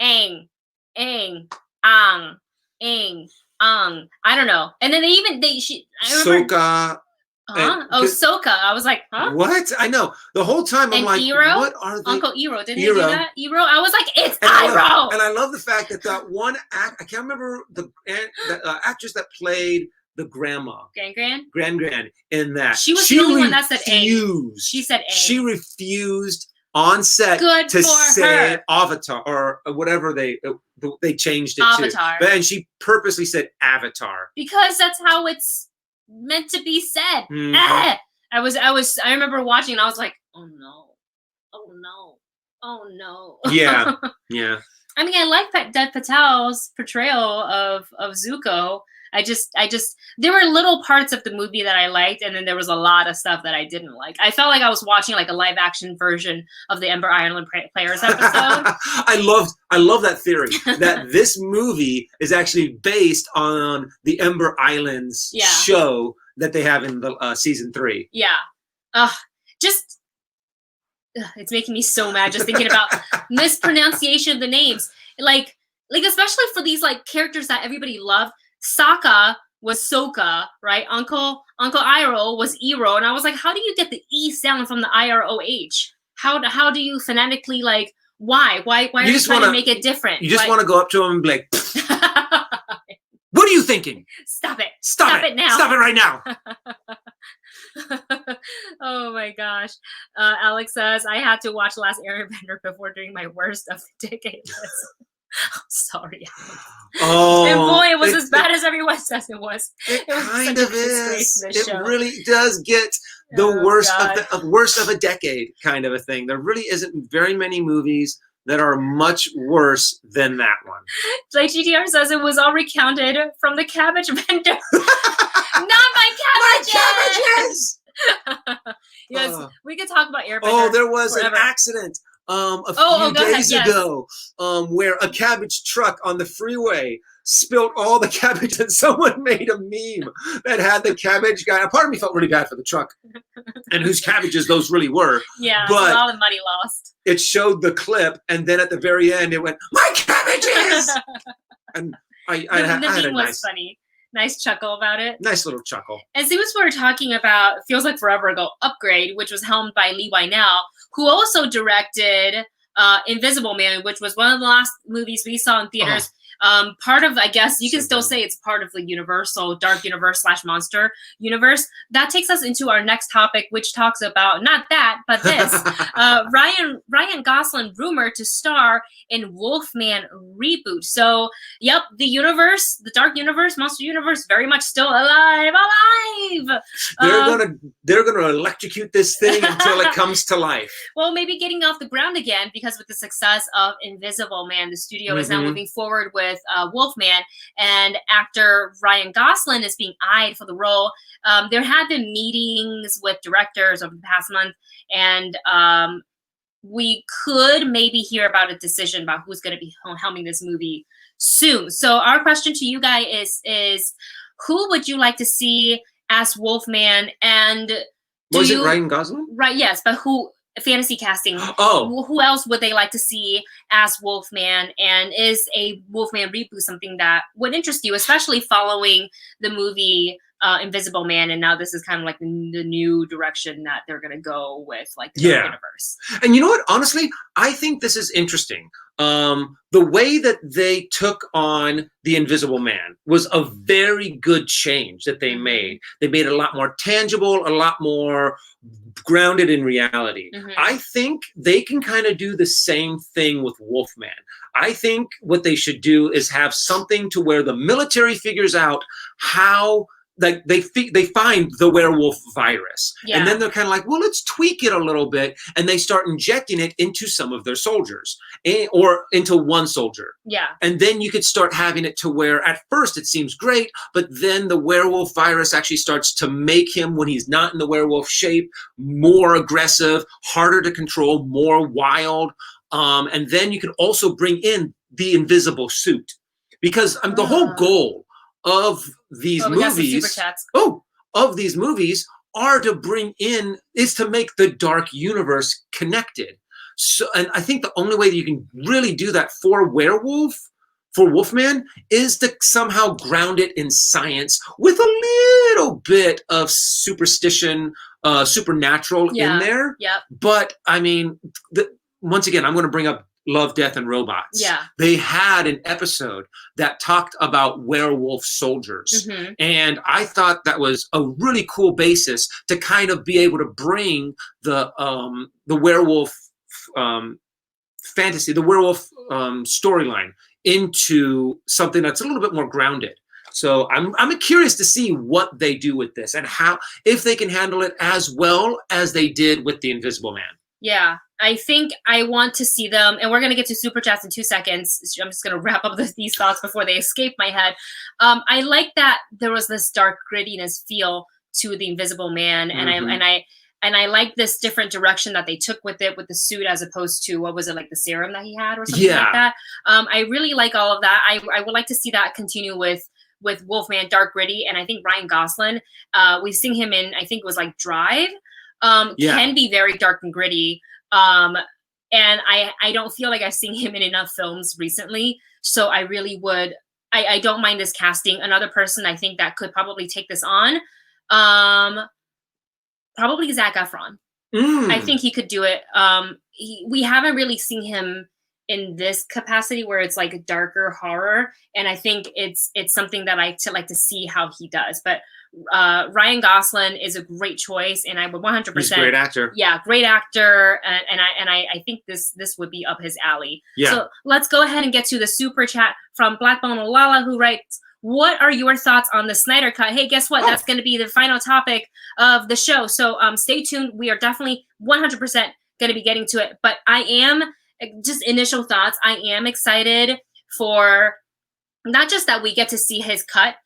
Aang. Aang. Ang. Aang. Ang. I don't know. And then I remember Sokka. Sokka. I was like, huh? What? I know. The whole time I'm like, Iroh? what are they? Uncle Iroh. Didn't he do that? Iroh? I was like, it's and Iroh! And I love the fact that that one I can't remember the actress that played the grandma. Gran in that. She was the only one that said Aang. She said Aang. She refused on set to say Avatar or whatever they changed it Avatar. to. And she purposely said Avatar. Because that's how it's meant to be said. I remember watching and I was like, oh no. Yeah. I mean, I like Dev Patel's portrayal of Zuko. I just there were little parts of the movie that I liked, and then there was a lot of stuff that I didn't like. I felt like I was watching like a live action version of the Ember Island Players episode. I love that theory that this movie is actually based on the Ember Islands show that they have in the season 3. Yeah. It's making me so mad just thinking about mispronunciation of the names. Like especially for these like characters that everybody loved. Sokka was Sokka, right? Uncle Iroh was Iroh, and I was like, how do you get the E sound from the I-R-O-H? How do you phonetically like? Why are you trying to make it different? You just want to go up to him and be like, "What are you thinking? Stop it! Stop it now! Stop it right now!" Oh my gosh. Alex says, I had to watch Last Airbender before doing my worst of the decade list. I'm sorry. Oh, and boy, it was as bad as everyone says it was. It was kind such of a disgrace to this is. It show. really does get the worst of a decade kind of a thing. There really isn't very many movies that are much worse than that one. Like GTR says, it was all recounted from the cabbage vendor. Not my cabbages! Yes, we could talk about Airbender. Oh, there was forever. an accident a Oh, few go ahead, days yes. ago, where a cabbage truck on the freeway spilled all the cabbage, and someone made a meme that had the cabbage guy. Part of me felt really bad for the truck and whose cabbages those really were. Yeah, but so all the money lost. It showed the clip, and then at the very end, it went, "My cabbages!" And I had a was funny. Nice chuckle about it. Nice little chuckle. As soon as we were talking about, feels like forever ago, Upgrade, which was helmed by Lee Wynell, who also directed Invisible Man, which was one of the last movies we saw in theaters. Part of, I guess, you can still say it's part of the Universal Dark Universe / Monster Universe. That takes us into our next topic, which talks about, not that, but this. Ryan Goslin rumored to star in Wolfman Reboot. So, yep, the universe, the Dark Universe, Monster Universe, very much still alive. They're gonna electrocute this thing until it comes to life. Well, maybe getting off the ground again, because with the success of Invisible Man, the studio is now moving forward with Wolfman, and actor Ryan Goslin is being eyed for the role. There have been meetings with directors over the past month, and we could maybe hear about a decision about who's going to be helming this movie soon. So our question to you guys is who would you like to see as Wolfman? And was it Ryan Gosling? Right, yes, but who? Fantasy casting. Oh, who else would they like to see as Wolfman? And is a Wolfman reboot something that would interest you, especially following the movie Invisible Man? And now this is kind of like the new direction that they're going to go with, like the universe. And you know what? Honestly, I think this is interesting. The way that they took on the Invisible Man was a very good change that they made. They made it a lot more tangible, a lot more grounded in reality. I think they can kind of do the same thing with Wolfman. I think what they should do is have something to where the military figures out how, like, they find the werewolf virus, and then they're kind of like, well, let's tweak it a little bit, and they start injecting it into some of their soldiers, or into one soldier. And then you could start having it to where at first it seems great, but then the werewolf virus actually starts to make him, when he's not in the werewolf shape, more aggressive, harder to control, more wild. And then you can also bring in the invisible suit, because the whole goal of these movies, these movies are to bring in, is to make the dark universe connected. So, and I think the only way that you can really do that for Wolfman, is to somehow ground it in science with a little bit of superstition, supernatural in there. But I mean, once again, I'm going to bring up Love, Death, and Robots. They had an episode that talked about werewolf soldiers. And I thought that was a really cool basis to kind of be able to bring the werewolf fantasy, the werewolf storyline into something that's a little bit more grounded. So I'm curious to see what they do with this, and how, if they can handle it as well as they did with the Invisible Man. Yeah, I think I want to see them, and we're going to get to Super Chats in 2 seconds. I'm just going to wrap up these thoughts before they escape my head. I like that there was this dark grittiness feel to the Invisible Man, and I like this different direction that they took with it, with the suit, as opposed to, what was it, like the serum that he had or something like that. I really like all of that. I would like to see that continue with Wolfman, dark gritty, and I think Ryan Goslin, we've seen him in, I think it was like Drive, can be very dark and gritty. And I don't feel like I've seen him in enough films recently. So I really would, I don't mind this casting. Another person I think that could probably take this on, probably Zac Efron. I think he could do it. We haven't really seen him in this capacity where it's like a darker horror. And I think it's something that I like to see how he does. But Ryan Goslin is a great choice, and I would 100%. He's a great actor. Yeah, great actor, and I think this would be up his alley. So let's go ahead and get to the super chat from Blackbone Olala, who writes, "What are your thoughts on the Snyder Cut?" Hey, guess what? That's going to be the final topic of the show. So stay tuned. We are definitely 100% going to be getting to it. But I am, just initial thoughts, I am excited for not just that we get to see his cut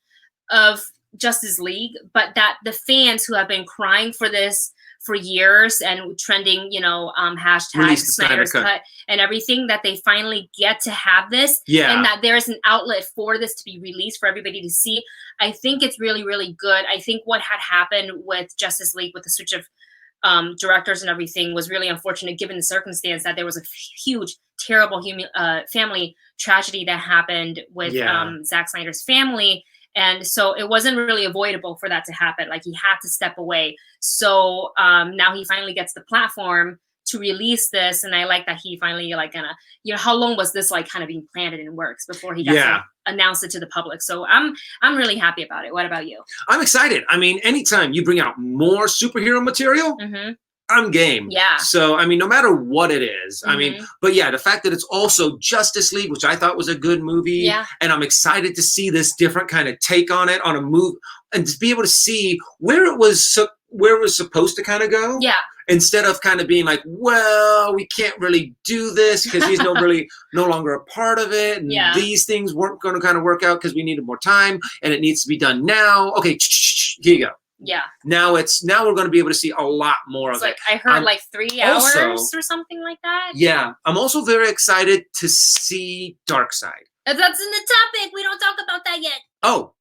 of Justice League, but that the fans who have been crying for this for years and trending, you know, hashtag Release the Snyder's Snyder cut and everything, that they finally get to have this, Yeah. and that there's an outlet for this to be released for everybody to see. I think it's really, really good. I think what had happened with Justice League, with the switch of directors and everything, was really unfortunate given the circumstance that there was a huge, terrible family tragedy that happened with Zack Snyder's family. And so it wasn't really avoidable for that to happen. Like, he had to step away. So now he finally gets the platform to release this. And I like that he finally, like, gonna, you know, how long was this like kind of being planted in works before he got to announce it to the public? So I'm really happy about it. What about you? I'm excited. I mean, anytime you bring out more superhero material, I'm game. Yeah. So, I mean, no matter what it is, I mean, but yeah, the fact that it's also Justice League, which I thought was a good movie. Yeah. And I'm excited to see this different kind of take on it, on a movie, and to be able to see where it was supposed to kind of go. Yeah. Instead of kind of being like, well, we can't really do this because he's no longer a part of it. And these things weren't going to kind of work out because we needed more time and it needs to be done now. Okay, here you go. Yeah. Now we're going to be able to see a lot more of it. I heard like 3 hours or something like that. Yeah. I'm also very excited to see Darkseid. That's in the topic. We don't talk about that yet. Oh.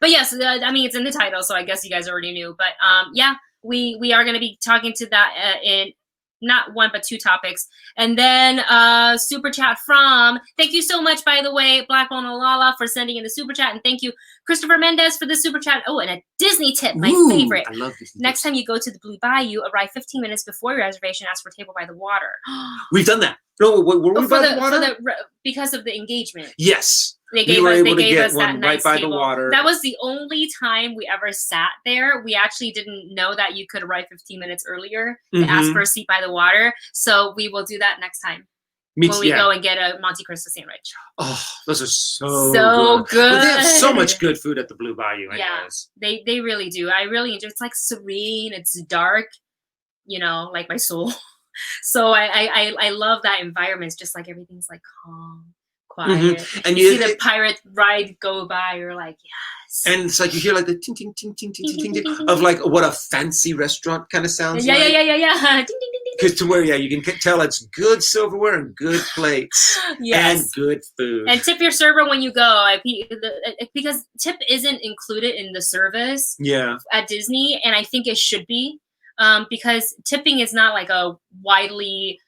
But yes, I mean, it's in the title, so I guess you guys already knew. But yeah, we are going to be talking to that in not one but 2 topics. And then super chat from, thank you so much, by the way, Black Lala, for sending in the super chat, and thank you Christopher Mendez for the super chat. Oh, and a Disney tip, my favorite. I love Disney. Next time you go to the Blue Bayou, arrive 15 minutes before your reservation, ask for a table by the water. We've done that. No, were we by the water? Because of the engagement. Yes. They gave us that nice right by table. the water. That was the only time we ever sat there. We actually didn't know that you could arrive 15 minutes earlier to ask for a seat by the water. So we will do that next time when we go and get a Monte Cristo sandwich. Oh, those are so good. But they have so much good food at the Blue Bayou anyways. Yeah, they really do. I really enjoy it. It's like serene. It's dark, you know, like my soul. So I love that environment. It's just like everything's like calm. Quiet. And you see the pirate ride go by, you're like, yes. And it's like you hear like the ting ting ting ting ting ting ting ting of like what a fancy restaurant kind of sounds like. Yeah. Because to where you can tell it's good silverware and good plates and good food. And tip your server when you go, because tip isn't included in the service. At Disney, and I think it should be, because tipping is not like a widely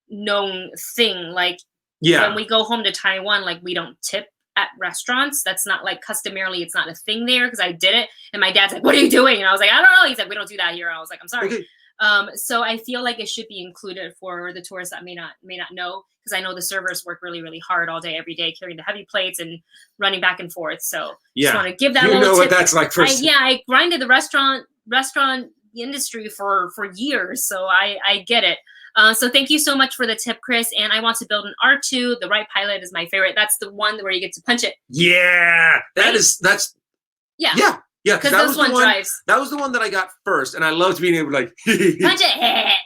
known thing. Like. When we go home to Taiwan, like, we don't tip at restaurants. That's not like customarily, it's not a thing there, because I did it. And my dad's like, what are you doing? And I was like, I don't know. He's like, we don't do that here. I was like, I'm sorry. Okay. So I feel like it should be included for the tourists that may not know, because I know the servers work really, really hard all day, every day, carrying the heavy plates and running back and forth. So just want to give that little tip. What that's like for I grinded the restaurant industry for years, so I get it. So thank you so much for the tip, Chris. And I want to build an R2. The right pilot is my favorite. That's the one where you get to punch it. Yeah, that's Yeah, because that was the one. Drives. That was the one that I got first, and I loved being able to like punch it.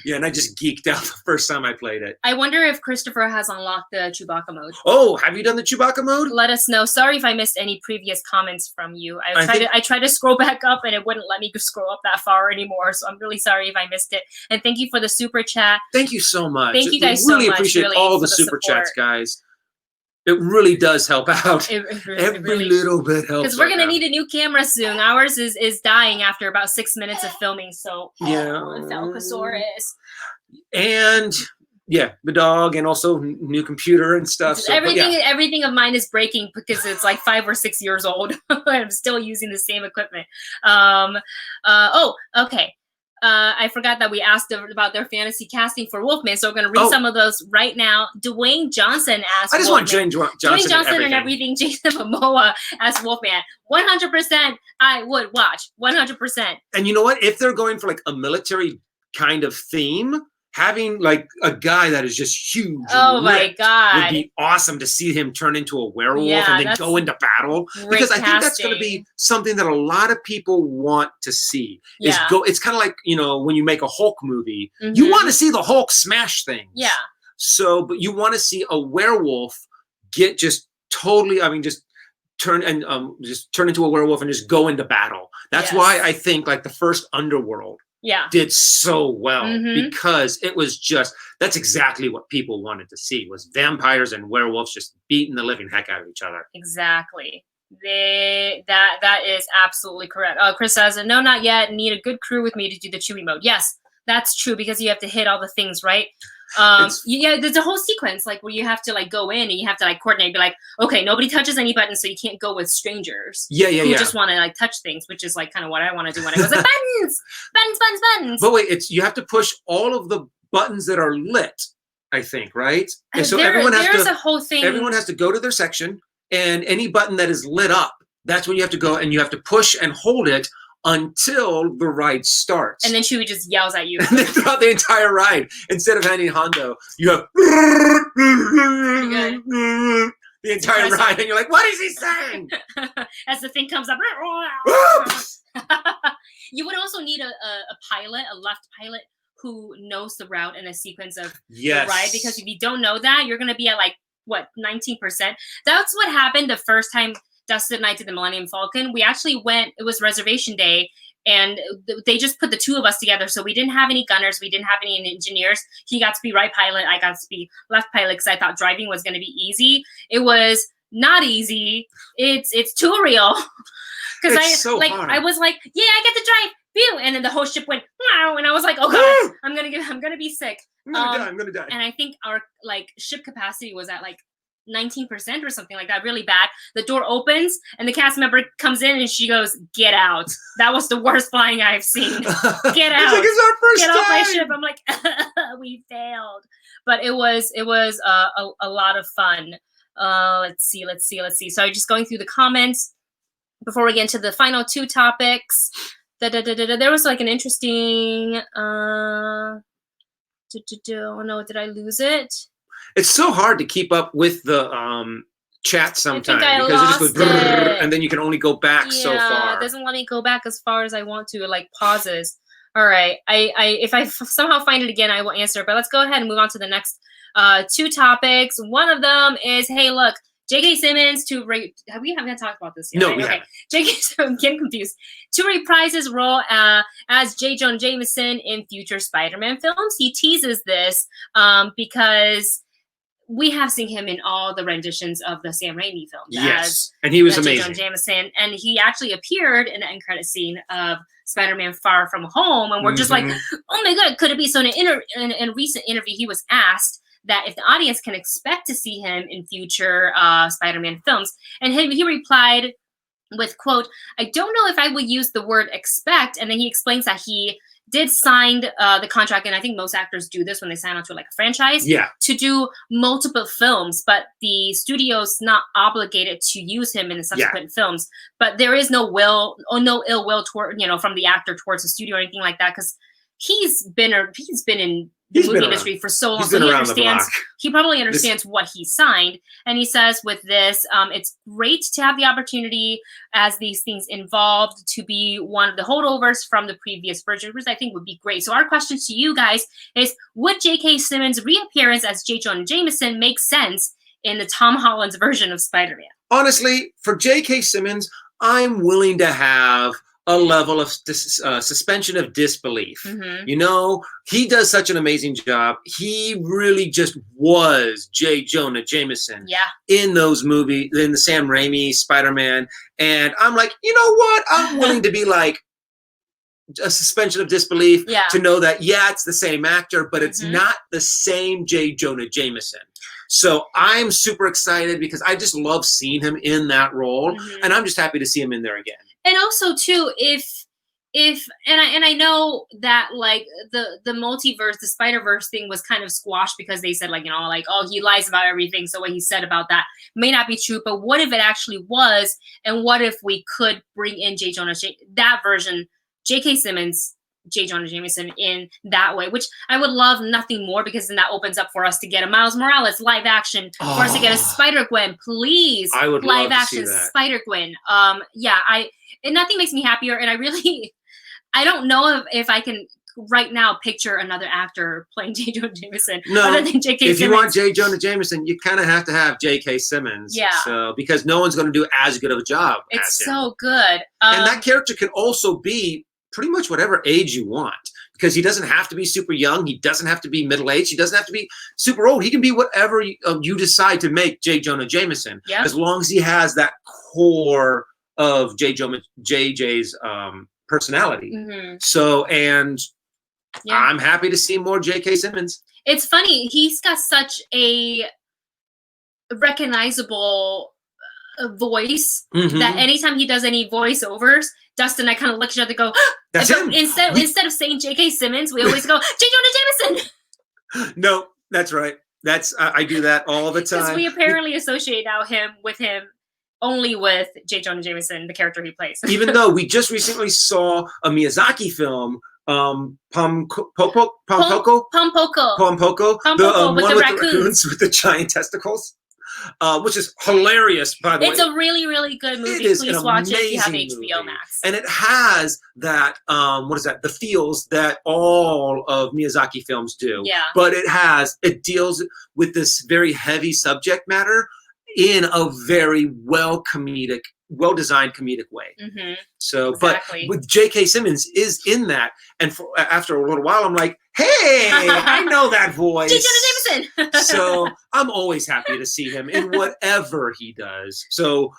Yeah, and I just geeked out the first time I played it. I wonder if Christopher has unlocked the Chewbacca mode. Oh, have you done the Chewbacca mode? Let us know. Sorry if I missed any previous comments from you. I tried to scroll back up, and it wouldn't let me scroll up that far anymore. So I'm really sorry if I missed it. And thank you for the super chat. Thank you so much. Thank you guys so much. We really appreciate all the super chats, guys. It really does help out. Every little bit helps. Because we're gonna need a new camera soon. Ours is dying after about 6 minutes of filming. So Falcosaurus. And yeah, the dog, and also new computer and stuff. So, everything of mine is breaking because it's like 5 or 6 years old. I'm still using the same equipment. Okay. I forgot that we asked about their fantasy casting for Wolfman, so we're going to read some of those right now. Dwayne Johnson asked I just want Dwayne Johnson and everything. Jason Momoa asked Wolfman. 100% I would watch. 100%. And you know what? If they're going for like a military kind of theme, having like a guy that is just huge my God, would be awesome to see him turn into a werewolf and then go into battle. Because I think that's going to be something that a lot of people want to see. It's kind of like, you know, when you make a Hulk movie, you want to see the Hulk smash things. Yeah. So, but you want to see a werewolf get just totally, just turn and just turn into a werewolf and just go into battle. That's why I think like the first Underworld did so well, because it was just, that's exactly what people wanted to see, was vampires and werewolves just beating the living heck out of each other. Exactly. That is absolutely correct. Chris says, no, not yet. Need a good crew with me to do the Chewie mode. Yes, that's true, because you have to hit all the things, right? Yeah, there's a whole sequence like where you have to like go in and you have to like coordinate, be like, okay, nobody touches any buttons, so you can't go with strangers. Who just want to like touch things, which is like kind of what I want to do when I go like, buttons. But wait, you have to push all of the buttons that are lit, I think, right? And so everyone has to go to their section, and any button that is lit up, that's when you have to go, and you have to push and hold it until the ride starts. And then Chewie just yells at you. And then throughout the entire ride, instead of handing Hondo, you have the entire ride, and you're like, what is he saying? As the thing comes up. You would also need a pilot, a left pilot, who knows the route and a sequence of the ride, because if you don't know that, you're going to be at like, what, 19%? That's what happened the first time Dustin and I did the Millennium Falcon. We actually went, it was reservation day, and they just put the two of us together. So we didn't have any gunners. We didn't have any engineers. He got to be right pilot. I got to be left pilot, because I thought driving was going to be easy. It was not easy. It's too real. Because I was like, yeah, I get to drive. Phew. And then the whole ship went, wow. And I was like, oh God, I'm gonna be sick. I'm gonna die. And I think our like ship capacity was at like 19% or something like that, really bad. The door opens and the cast member comes in and she goes, get out. That was the worst flying I've seen. Get out. It's our first Get time. off my ship. I'm like, we failed. But it was a lot of fun. Let's see. So just going through the comments before we get into the final two topics. There was like an interesting oh no, did I lose it? It's so hard to keep up with the chat sometimes, because it just goes brrr, and then you can only go back so far. It doesn't let me go back as far as I want to. It like pauses. All right, if I somehow find it again, I will answer. But let's go ahead and move on to the next two topics. One of them is, hey, look, JK Simmons we haven't talked about this yet. No, right? we haven't. I'm getting confused. To reprise his role as J. Jonah Jameson in future Spider-Man films. He teases this because we have seen him in all the renditions of the Sam Raimi films. Yes, and he was amazing. J. Jonah Jameson, and he actually appeared in the end credit scene of Spider-Man Far From Home, and we're just like, oh my God, could it be? So in a recent interview, he was asked that if the audience can expect to see him in future Spider-Man films. And he replied with, quote, I don't know if I would use the word expect. And then he explains that he did sign the contract, and I think most actors do this when they sign on to like a franchise, to do multiple films, but the studio's not obligated to use him in the subsequent films. But there is no ill will toward, from the actor towards the studio or anything like that, because he's been in the movie industry for so long, so he probably understands what he signed. And he says with this, it's great to have the opportunity as these things involved to be one of the holdovers from the previous version, which I think would be great. So our question to you guys is, would JK Simmons' reappearance as J. Jonah Jameson make sense in the Tom Holland's version of Spider-Man? Honestly, for JK Simmons, I'm willing to have a level of suspension of disbelief. He does such an amazing job. He really just was J. Jonah Jameson in those movies, in the Sam Raimi Spider-Man. And I'm like, you know what? I'm willing to be like a suspension of disbelief to know that, it's the same actor, but it's not the same J. Jonah Jameson. So I'm super excited because I just love seeing him in that role. And I'm just happy to see him in there again. And also too, if I know that like the multiverse, the Spider-Verse thing was kind of squashed because they said like, oh, he lies about everything, so what he said about that may not be true. But what if it actually was? And what if we could bring in that version, JK Simmons, J. Jonah Jameson in that way, which I would love nothing more, because then that opens up for us to get a Miles Morales live action, for us to get a Spider-Gwen, please. I would live love action to see that. Spider-Gwen. And nothing makes me happier. And I don't know if I can right now picture another actor playing J. Jonah Jameson No, other than JK if Simmons. you want J. Jonah Jameson, you kind of have to have JK Simmons. Yeah. So because no one's going to do as good of a job. It's as him. so good. And that character can also be pretty much whatever age you want, because he doesn't have to be super young. He doesn't have to be middle-aged. He doesn't have to be super old. He can be whatever you decide to make J. Jonah Jameson, as long as he has that core of JJ's personality. So, and I'm happy to see more JK Simmons. It's funny. He's got such a recognizable voice that anytime he does any voiceovers, Dustin and I kind of look at each other and go, that's him. Instead of saying J.K. Simmons, we always go, J. Jonah Jameson. No, that's right. That's I do that all the time. Because we apparently associate now him only with J. Jonah Jameson, the character he plays. Even though we just recently saw a Miyazaki film, Pompoko, the one with the raccoons with the giant testicles. Which is hilarious, by the way. It's a really, really good movie. Please watch it if you have HBO Max. And it has that, the feels that all of Miyazaki films do. Yeah. But it deals with this very heavy subject matter in a very well-designed comedic way. So, exactly. But with J.K. Simmons is in that. And after a little while, I'm like, hey, I know that voice. J. Jonah Jameson. So I'm always happy to see him in whatever he does. So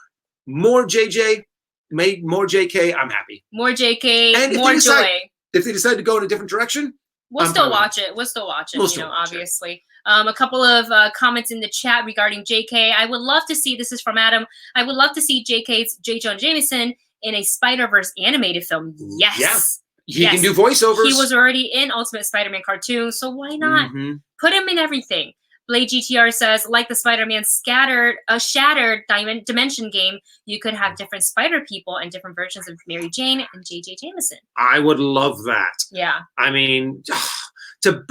more JJ, more JK, I'm happy. More JK, and more joy. If they decide to go in a different direction, we'll still watch it. Obviously. A couple of comments in the chat regarding JK. I would love to see, this is from Adam, I would love to see JK's J. Jonah Jameson in a Spider-Verse animated film. Yes. Yeah. He can do voiceovers. He was already in Ultimate Spider-Man cartoon, so why not? Put him in everything. Blade GTR says, like the Spider-Man shattered dimension game, you could have different Spider people and different versions of Mary Jane and JJ Jameson. I would love that. Yeah. I mean, to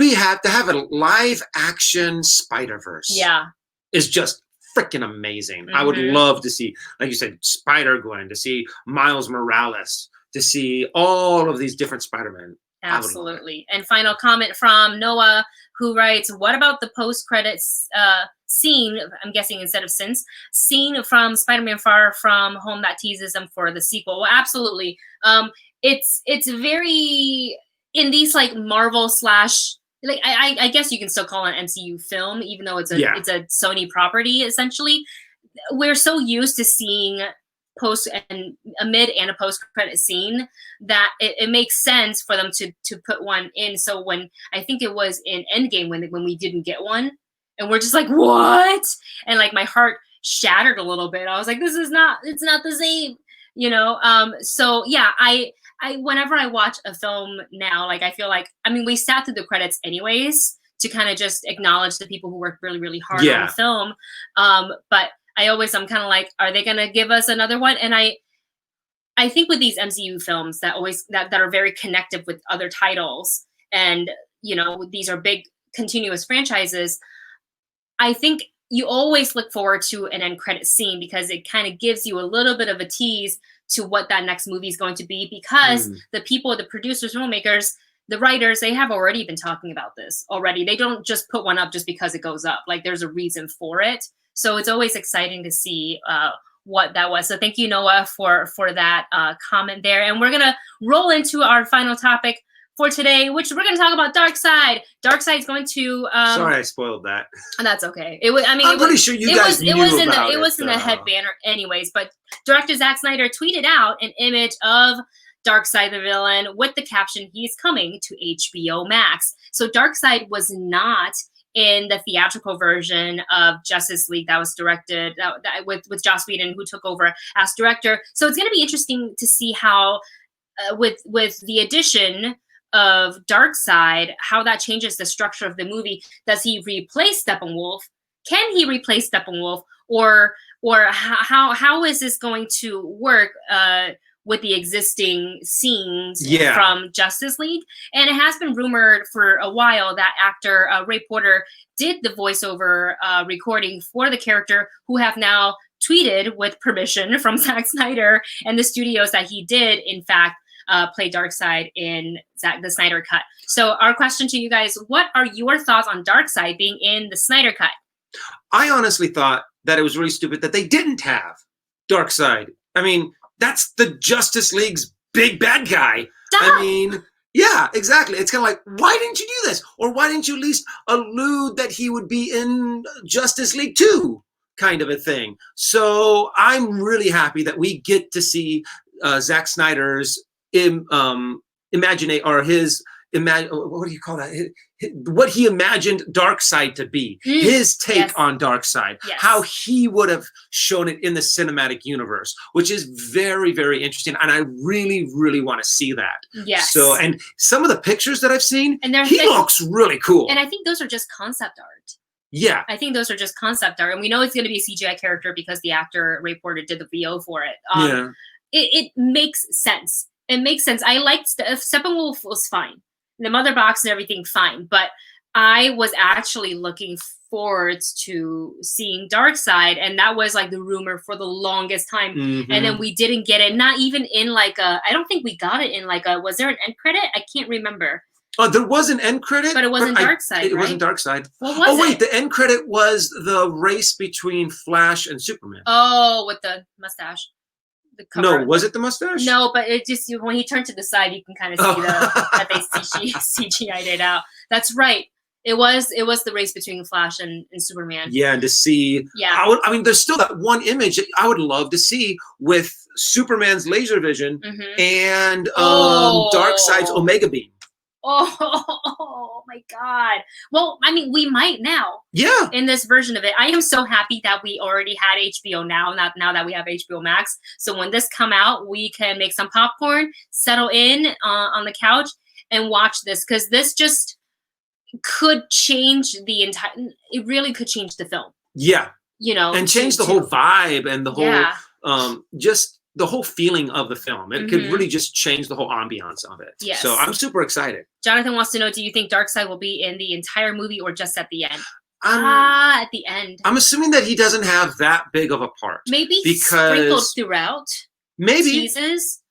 have a live action Spider-Verse. Yeah. Is just freaking amazing. I would love to see, like you said, Spider-Gwen, to see Miles Morales, to see all of these different Spider-Men. Absolutely. And final comment from Noah, who writes, what about the post-credits scene, I'm guessing instead of scene from Spider-Man Far From Home that teases them for the sequel? Well, absolutely. It's very, in these like Marvel / like I guess you can still call it an MCU film, even though it's a Sony property, essentially. We're so used to seeing a mid and a post credit scene that it makes sense for them to put one in. So when I think it was in Endgame when we didn't get one, and we're just like, what? And like my heart shattered a little bit. I was like, it's not the same, so yeah, I whenever I watch a film now, like I feel like, I mean, we sat through the credits anyways to kind of just acknowledge the people who worked really, really hard on the film. But I'm kind of like, are they going to give us another one? And I think with these MCU films that are very connected with other titles, and, these are big continuous franchises, I think you always look forward to an end credit scene because it kind of gives you a little bit of a tease to what that next movie is going to be, because the people, the producers, filmmakers, the writers, they have already been talking about this already. They don't just put one up just because it goes up. Like there's a reason for it. So it's always exciting to see what that was. So thank you, Noah, for that comment there. And we're going to roll into our final topic for today, which we're going to talk about Darkseid. Darkseid's going to... Sorry, I spoiled that. That's okay. I'm pretty sure you guys knew about it. It was in the head banner anyways, but director Zack Snyder tweeted out an image of Darkseid the villain with the caption, "He's coming to HBO Max." So Darkseid was not in the theatrical version of Justice League that was directed with Joss Whedon, who took over as director. So it's going to be interesting to see how, with the addition of Darkseid, how that changes the structure of the movie. Does he replace Steppenwolf? Can he replace Steppenwolf? Or how is this going to work with the existing scenes from Justice League? And it has been rumored for a while that actor Ray Porter did the voiceover recording for the character, who have now tweeted with permission from Zack Snyder and the studios that he did, in fact, play Darkseid in the Snyder cut. So our question to you guys, what are your thoughts on Darkseid being in the Snyder cut? I honestly thought that it was really stupid that they didn't have Darkseid. I mean, that's the Justice League's big bad guy. Duh. I mean, yeah, exactly. It's kind of like, why didn't you do this? Or why didn't you at least allude that he would be in Justice League 2? Kind of a thing. So I'm really happy that we get to see Zack Snyder's what do you call that? What he imagined Darkseid to be, his take on Darkseid, how he would have shown it in the cinematic universe, which is very, very interesting. And I really, really want to see that. Yes. So, and some of the pictures that I've seen, and he looks really cool. And I think those are just concept art. Yeah. I think those are just concept art. And we know it's going to be a CGI character because the actor Ray Porter did the VO for it. It makes sense. It makes sense. I liked Steppenwolf was fine. The mother box and everything fine, but I was actually looking forward to seeing Darkseid, and that was like the rumor for the longest time. And then we didn't get it, not even in like a, I don't think we got it in like a, was there an end credit? I can't remember. Oh, there was an end credit? But it wasn't Darkseid, It wasn't Darkseid. What was it? Oh, wait, the end credit was the race between Flash and Superman. Oh, with the mustache. No, was it the mustache? No, but it just, when he turned to the side, you can kind of see that they CGI'd it out. That's right. It was the race between Flash and Superman. Yeah, and to see, I mean, there's still that one image that I would love to see with Superman's laser vision and Darkseid's Omega Beam. Oh my God. Well, I mean, we might now. Yeah. In this version of it. I am so happy that we already had HBO now that we have HBO Max. So when this come out, we can make some popcorn, settle in on the couch and watch this, because this just could change the entire, it really could change the film. Yeah. You know. And change the whole vibe and the whole, just the whole feeling of the film. It could really just change the whole ambiance of it. Yes. So I'm super excited. Jonathan wants to know, do you think Darkseid will be in the entire movie or just at the end? At the end. I'm assuming that he doesn't have that big of a part. Maybe sprinkled throughout. Maybe. Teases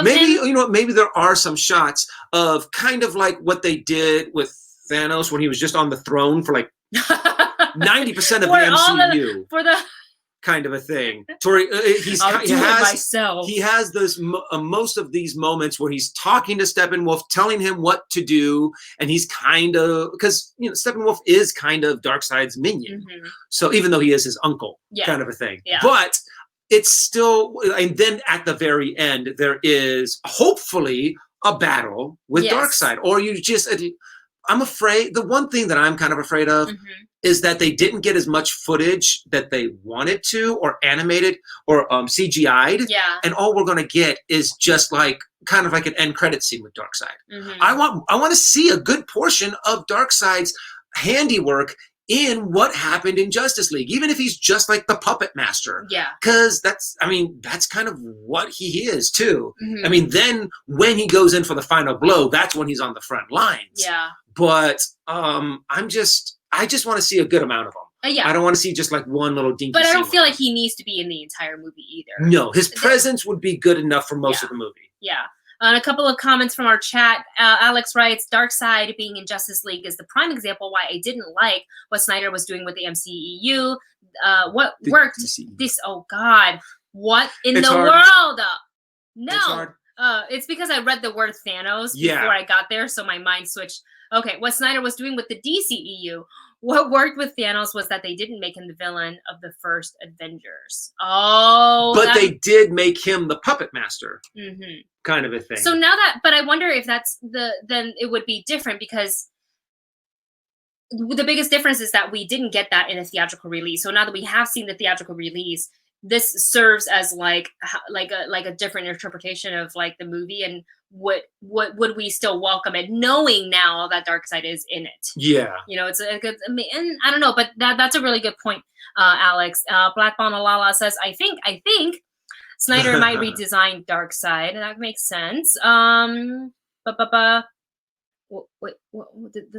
maybe, you know, maybe there are some shots of kind of like what they did with Thanos when he was just on the throne for like 90% of the MCU. For the kind of a thing. He has this most of these moments where he's talking to Steppenwolf, telling him what to do, and he's kind of, because you know Steppenwolf is kind of Darkseid's minion. So even though he is his uncle, kind of a thing. But it's still, and then at the very end there is hopefully a battle with Darkseid, or you just. I'm afraid, the one thing that I'm kind of afraid of is that they didn't get as much footage that they wanted to, or animated, or CGI'd. Yeah. And all we're going to get is just like, kind of like an end credit scene with Darkseid. I want to see a good portion of Darkseid's handiwork in what happened in Justice League, even if he's just like the puppet master. Yeah. Because that's kind of what he is too. I mean, then when he goes in for the final blow, that's when he's on the front lines. Yeah. But I just want to see a good amount of them. Yeah. I don't want to see just like one little dinky. But I don't feel like he needs to be in the entire movie either. No, his presence would be good enough for most of the movie. Yeah. And a couple of comments from our chat. Alex writes, Darkseid being in Justice League is the prime example why I didn't like what Snyder was doing with the MCEU. What worked? This, oh God, what in the world? No. It's because I read the word Thanos before I got there, so my mind switched. Okay, what Snyder was doing with the DCEU. What worked with Thanos was that they didn't make him the villain of the first Avengers. Oh. But they did make him the puppet master. Kind of a thing. So now that, but I wonder if that's then it would be different, because the biggest difference is that we didn't get that in a theatrical release. So now that we have seen the theatrical release, this serves as like a different interpretation of like the movie, and what would we still welcome it, knowing now that Darkseid is in it? Yeah, you know, it's a good. I mean, and I don't know, but that's a really good point, Alex. Black Bonalala says, I think Snyder might redesign Darkseid, and that makes sense. The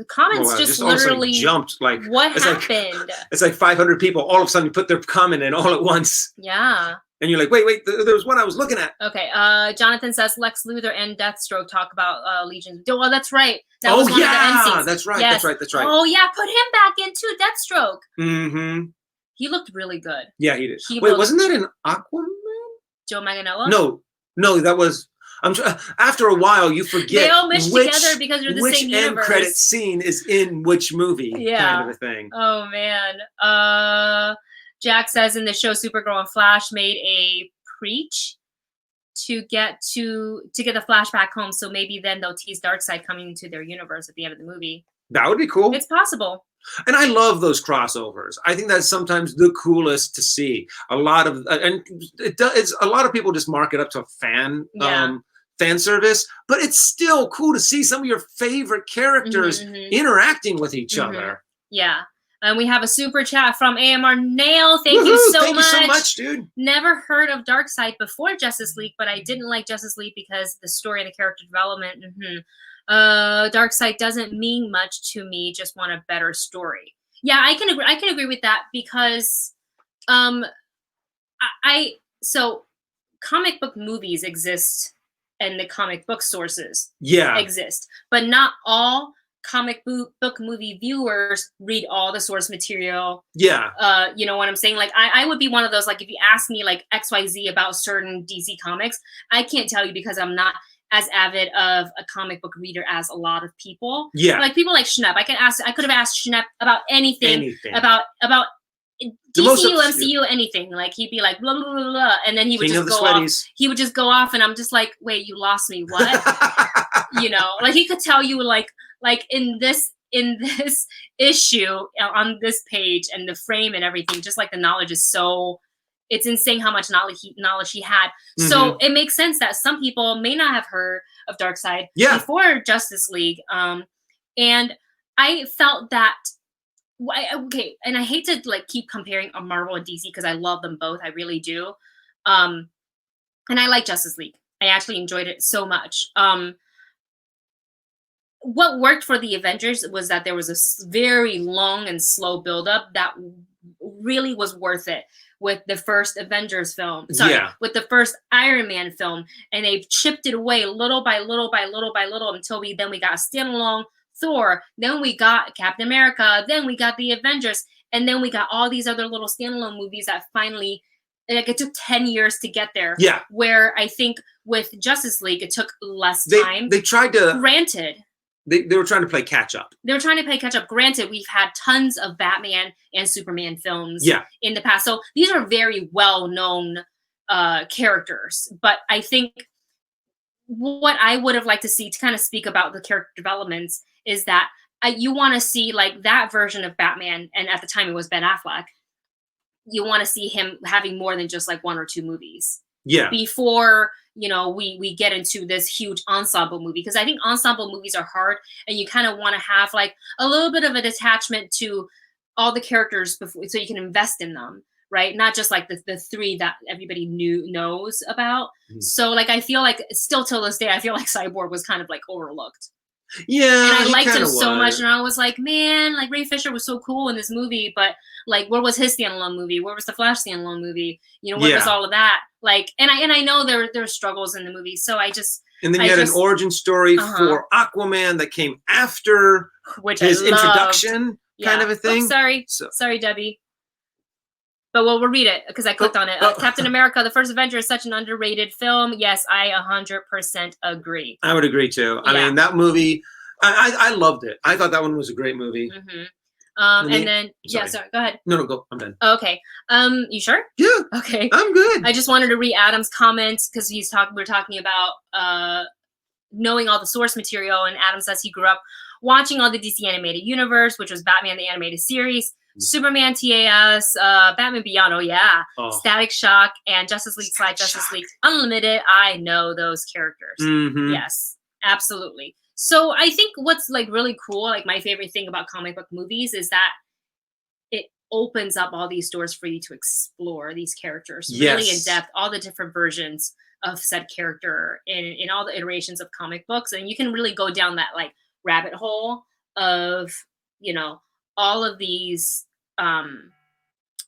comments just literally jumped. Like, what happened? It's like 500 people all of a sudden put their comment in all at once. Yeah. And you're like, wait, there was one I was looking at. Okay. Jonathan says Lex Luthor and Deathstroke talk about Legion. Well, that's right. That was one of the end scenes. That's right. Yes. That's right. Oh yeah, put him back into Deathstroke. Mm-hmm. He looked really good. Yeah, he did. Wait, wasn't that in Aquaman? Joe Manganiello? No, that was. After a while, you forget they all meshed together because they're the same universe. Which end credit scene is in which movie? Yeah. Kind of a thing. Oh man. Jack says in the show, Supergirl and Flash made a preach to get the Flash back home. So maybe then they'll tease Darkseid coming into their universe at the end of the movie. That would be cool. It's possible. And I love those crossovers. I think that's sometimes the coolest to see. A lot of people just mark it up to fan service, but it's still cool to see some of your favorite characters interacting with each other. Yeah. And we have a super chat from AMR Nail. Thank you so much, dude. Never heard of Darkseid before Justice League, but I didn't like Justice League because the story and the character development. Darkseid doesn't mean much to me. Just want a better story. Yeah, I can agree. I can agree with that because, so comic book movies exist, and the comic book sources exist, but not all comic book movie viewers read all the source material. Yeah. You know what I'm saying? Like I would be one of those, like if you ask me like XYZ about certain DC comics, I can't tell you because I'm not as avid of a comic book reader as a lot of people. Yeah. Like people like Schnepp. I could have asked Schnepp about anything. About DCU, MCU, anything. Like he'd be like blah blah blah blah, and then he would just go off. He would just go off, and I'm just like, wait, you lost me. What? You know, like he could tell you like in this issue on this page and the frame and everything, just like the knowledge is so, it's insane how much knowledge he had. So it makes sense that some people may not have heard of Darkseid before Justice League. And I felt that, okay, and I hate to like keep comparing Marvel and DC because I love them both. I really do. And I like Justice League. I actually enjoyed it so much. What worked for the Avengers was that there was a very long and slow buildup that really was worth it with the first Avengers film. With the first Iron Man film. And they chipped it away little by little by little by little until we got a standalone Thor. Then we got Captain America. Then we got the Avengers. And then we got all these other little standalone movies that finally, like it took 10 years to get there. Yeah. Where I think with Justice League, it took less time. They tried to... Granted. They were trying to play catch up. They were trying to play catch up. Granted, we've had tons of Batman and Superman films in the past. So these are very well-known characters. But I think what I would have liked to see to kind of speak about the character developments is that you want to see like that version of Batman. And at the time it was Ben Affleck. You want to see him having more than just like 1 or 2 movies. Yeah. Before, you know, we get into this huge ensemble movie, because I think ensemble movies are hard, and you kind of want to have like a little bit of a detachment to all the characters before, so you can invest in them, right? Not just like the 3 that everybody knows about. So like I feel like still till this day, I feel like Cyborg was kind of like overlooked. Yeah, and I liked him so much, and I was like, man, like Ray Fisher was so cool in this movie, but like, where was his standalone movie? Where was the Flash standalone movie? You know, where was all of that? Like, and I know there were struggles in the movie, so I just. And then you had an origin story for Aquaman that came after his introduction, kind of a thing. Oh, sorry, Debbie. But we'll read it because I clicked on it. Captain America: The First Avenger is such an underrated film. Yes, I 100% agree. I would agree too. I mean, that movie, I loved it. I thought that one was a great movie. And then sorry, go ahead. No, go. I'm done. Okay. You sure? Yeah. Okay. I'm good. I just wanted to read Adam's comments because we're talking about knowing all the source material, and Adam says he grew up watching all the DC animated universe, which was Batman the Animated Series, Superman TAS, Batman Beyond, Static Shock, and Justice League / Justice League Unlimited. I know those characters. Yes, absolutely. So I think what's like really cool, like my favorite thing about comic book movies is that it opens up all these doors for you to explore these characters really in depth, all the different versions of said character in all the iterations of comic books. And you can really go down that like rabbit hole of, you know, all of these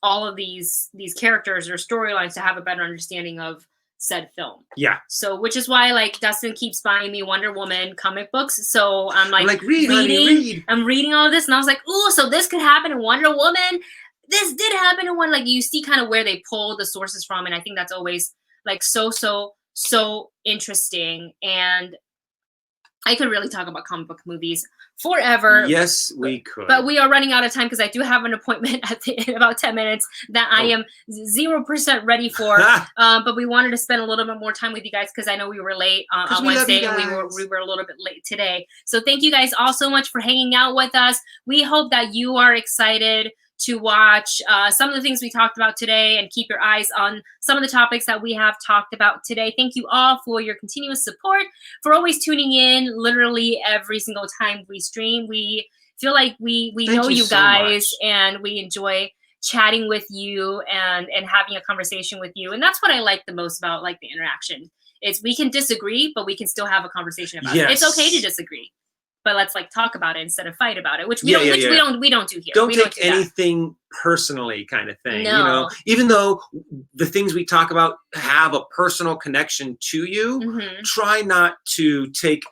all of these characters or storylines to have a better understanding of said film. Yeah. So, which is why like Dustin keeps buying me Wonder Woman comic books. So I'm like read. I'm reading all of this, and I was like, oh, so this could happen in Wonder Woman. This did happen in one. Like you see kind of where they pull the sources from, and I think that's always like so interesting. And I could really talk about comic book movies forever. Yes, we could. But we are running out of time because I do have an appointment in about 10 minutes that I am 0% ready for. But we wanted to spend a little bit more time with you guys because I know we were late on Wednesday and we were a little bit late today. So thank you guys all so much for hanging out with us. We hope that you are excited to watch some of the things we talked about today and keep your eyes on some of the topics that we have talked about today. Thank you all for your continuous support, for always tuning in literally every single time we stream. We feel like we know you guys and we enjoy chatting with you and having a conversation with you. And that's what I like the most about like the interaction. Is we can disagree, but we can still have a conversation about it. It's okay to disagree. But let's like talk about it instead of fight about it, which we don't do here. Don't take anything personally, kind of thing. No. You know, even though the things we talk about have a personal connection to you, try not to take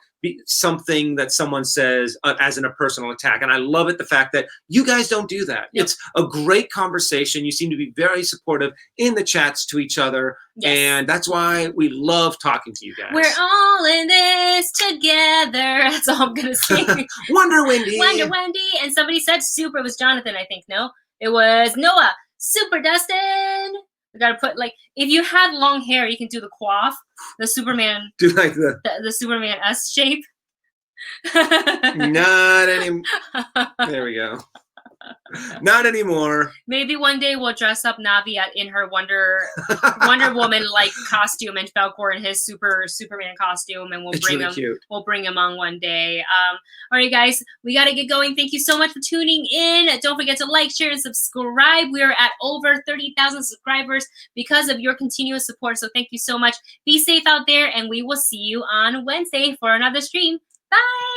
something that someone says as in a personal attack. And I love it, the fact that you guys don't do that. Yep. It's a great conversation. You seem to be very supportive in the chats to each other. Yes. And that's why we love talking to you guys. We're all in this together. That's all I'm going to say. Wonder Wendy. Wonder Wendy. And somebody said super. It was Jonathan, I think. No, it was Noah. Super Dustin. We gotta put like if you had long hair, you can do the coif, the Superman. Do like the Superman S shape. Not anymore. There we go. Not anymore. Maybe one day we'll dress up Navi in her Wonder Woman like costume and Falcor in his Superman costume, and we'll bring him on one day. All right, guys, we got to get going. Thank you so much for tuning in. Don't forget to like, share, and subscribe. We are at over 30,000 subscribers because of your continuous support. So thank you so much. Be safe out there, and we will see you on Wednesday for another stream. Bye.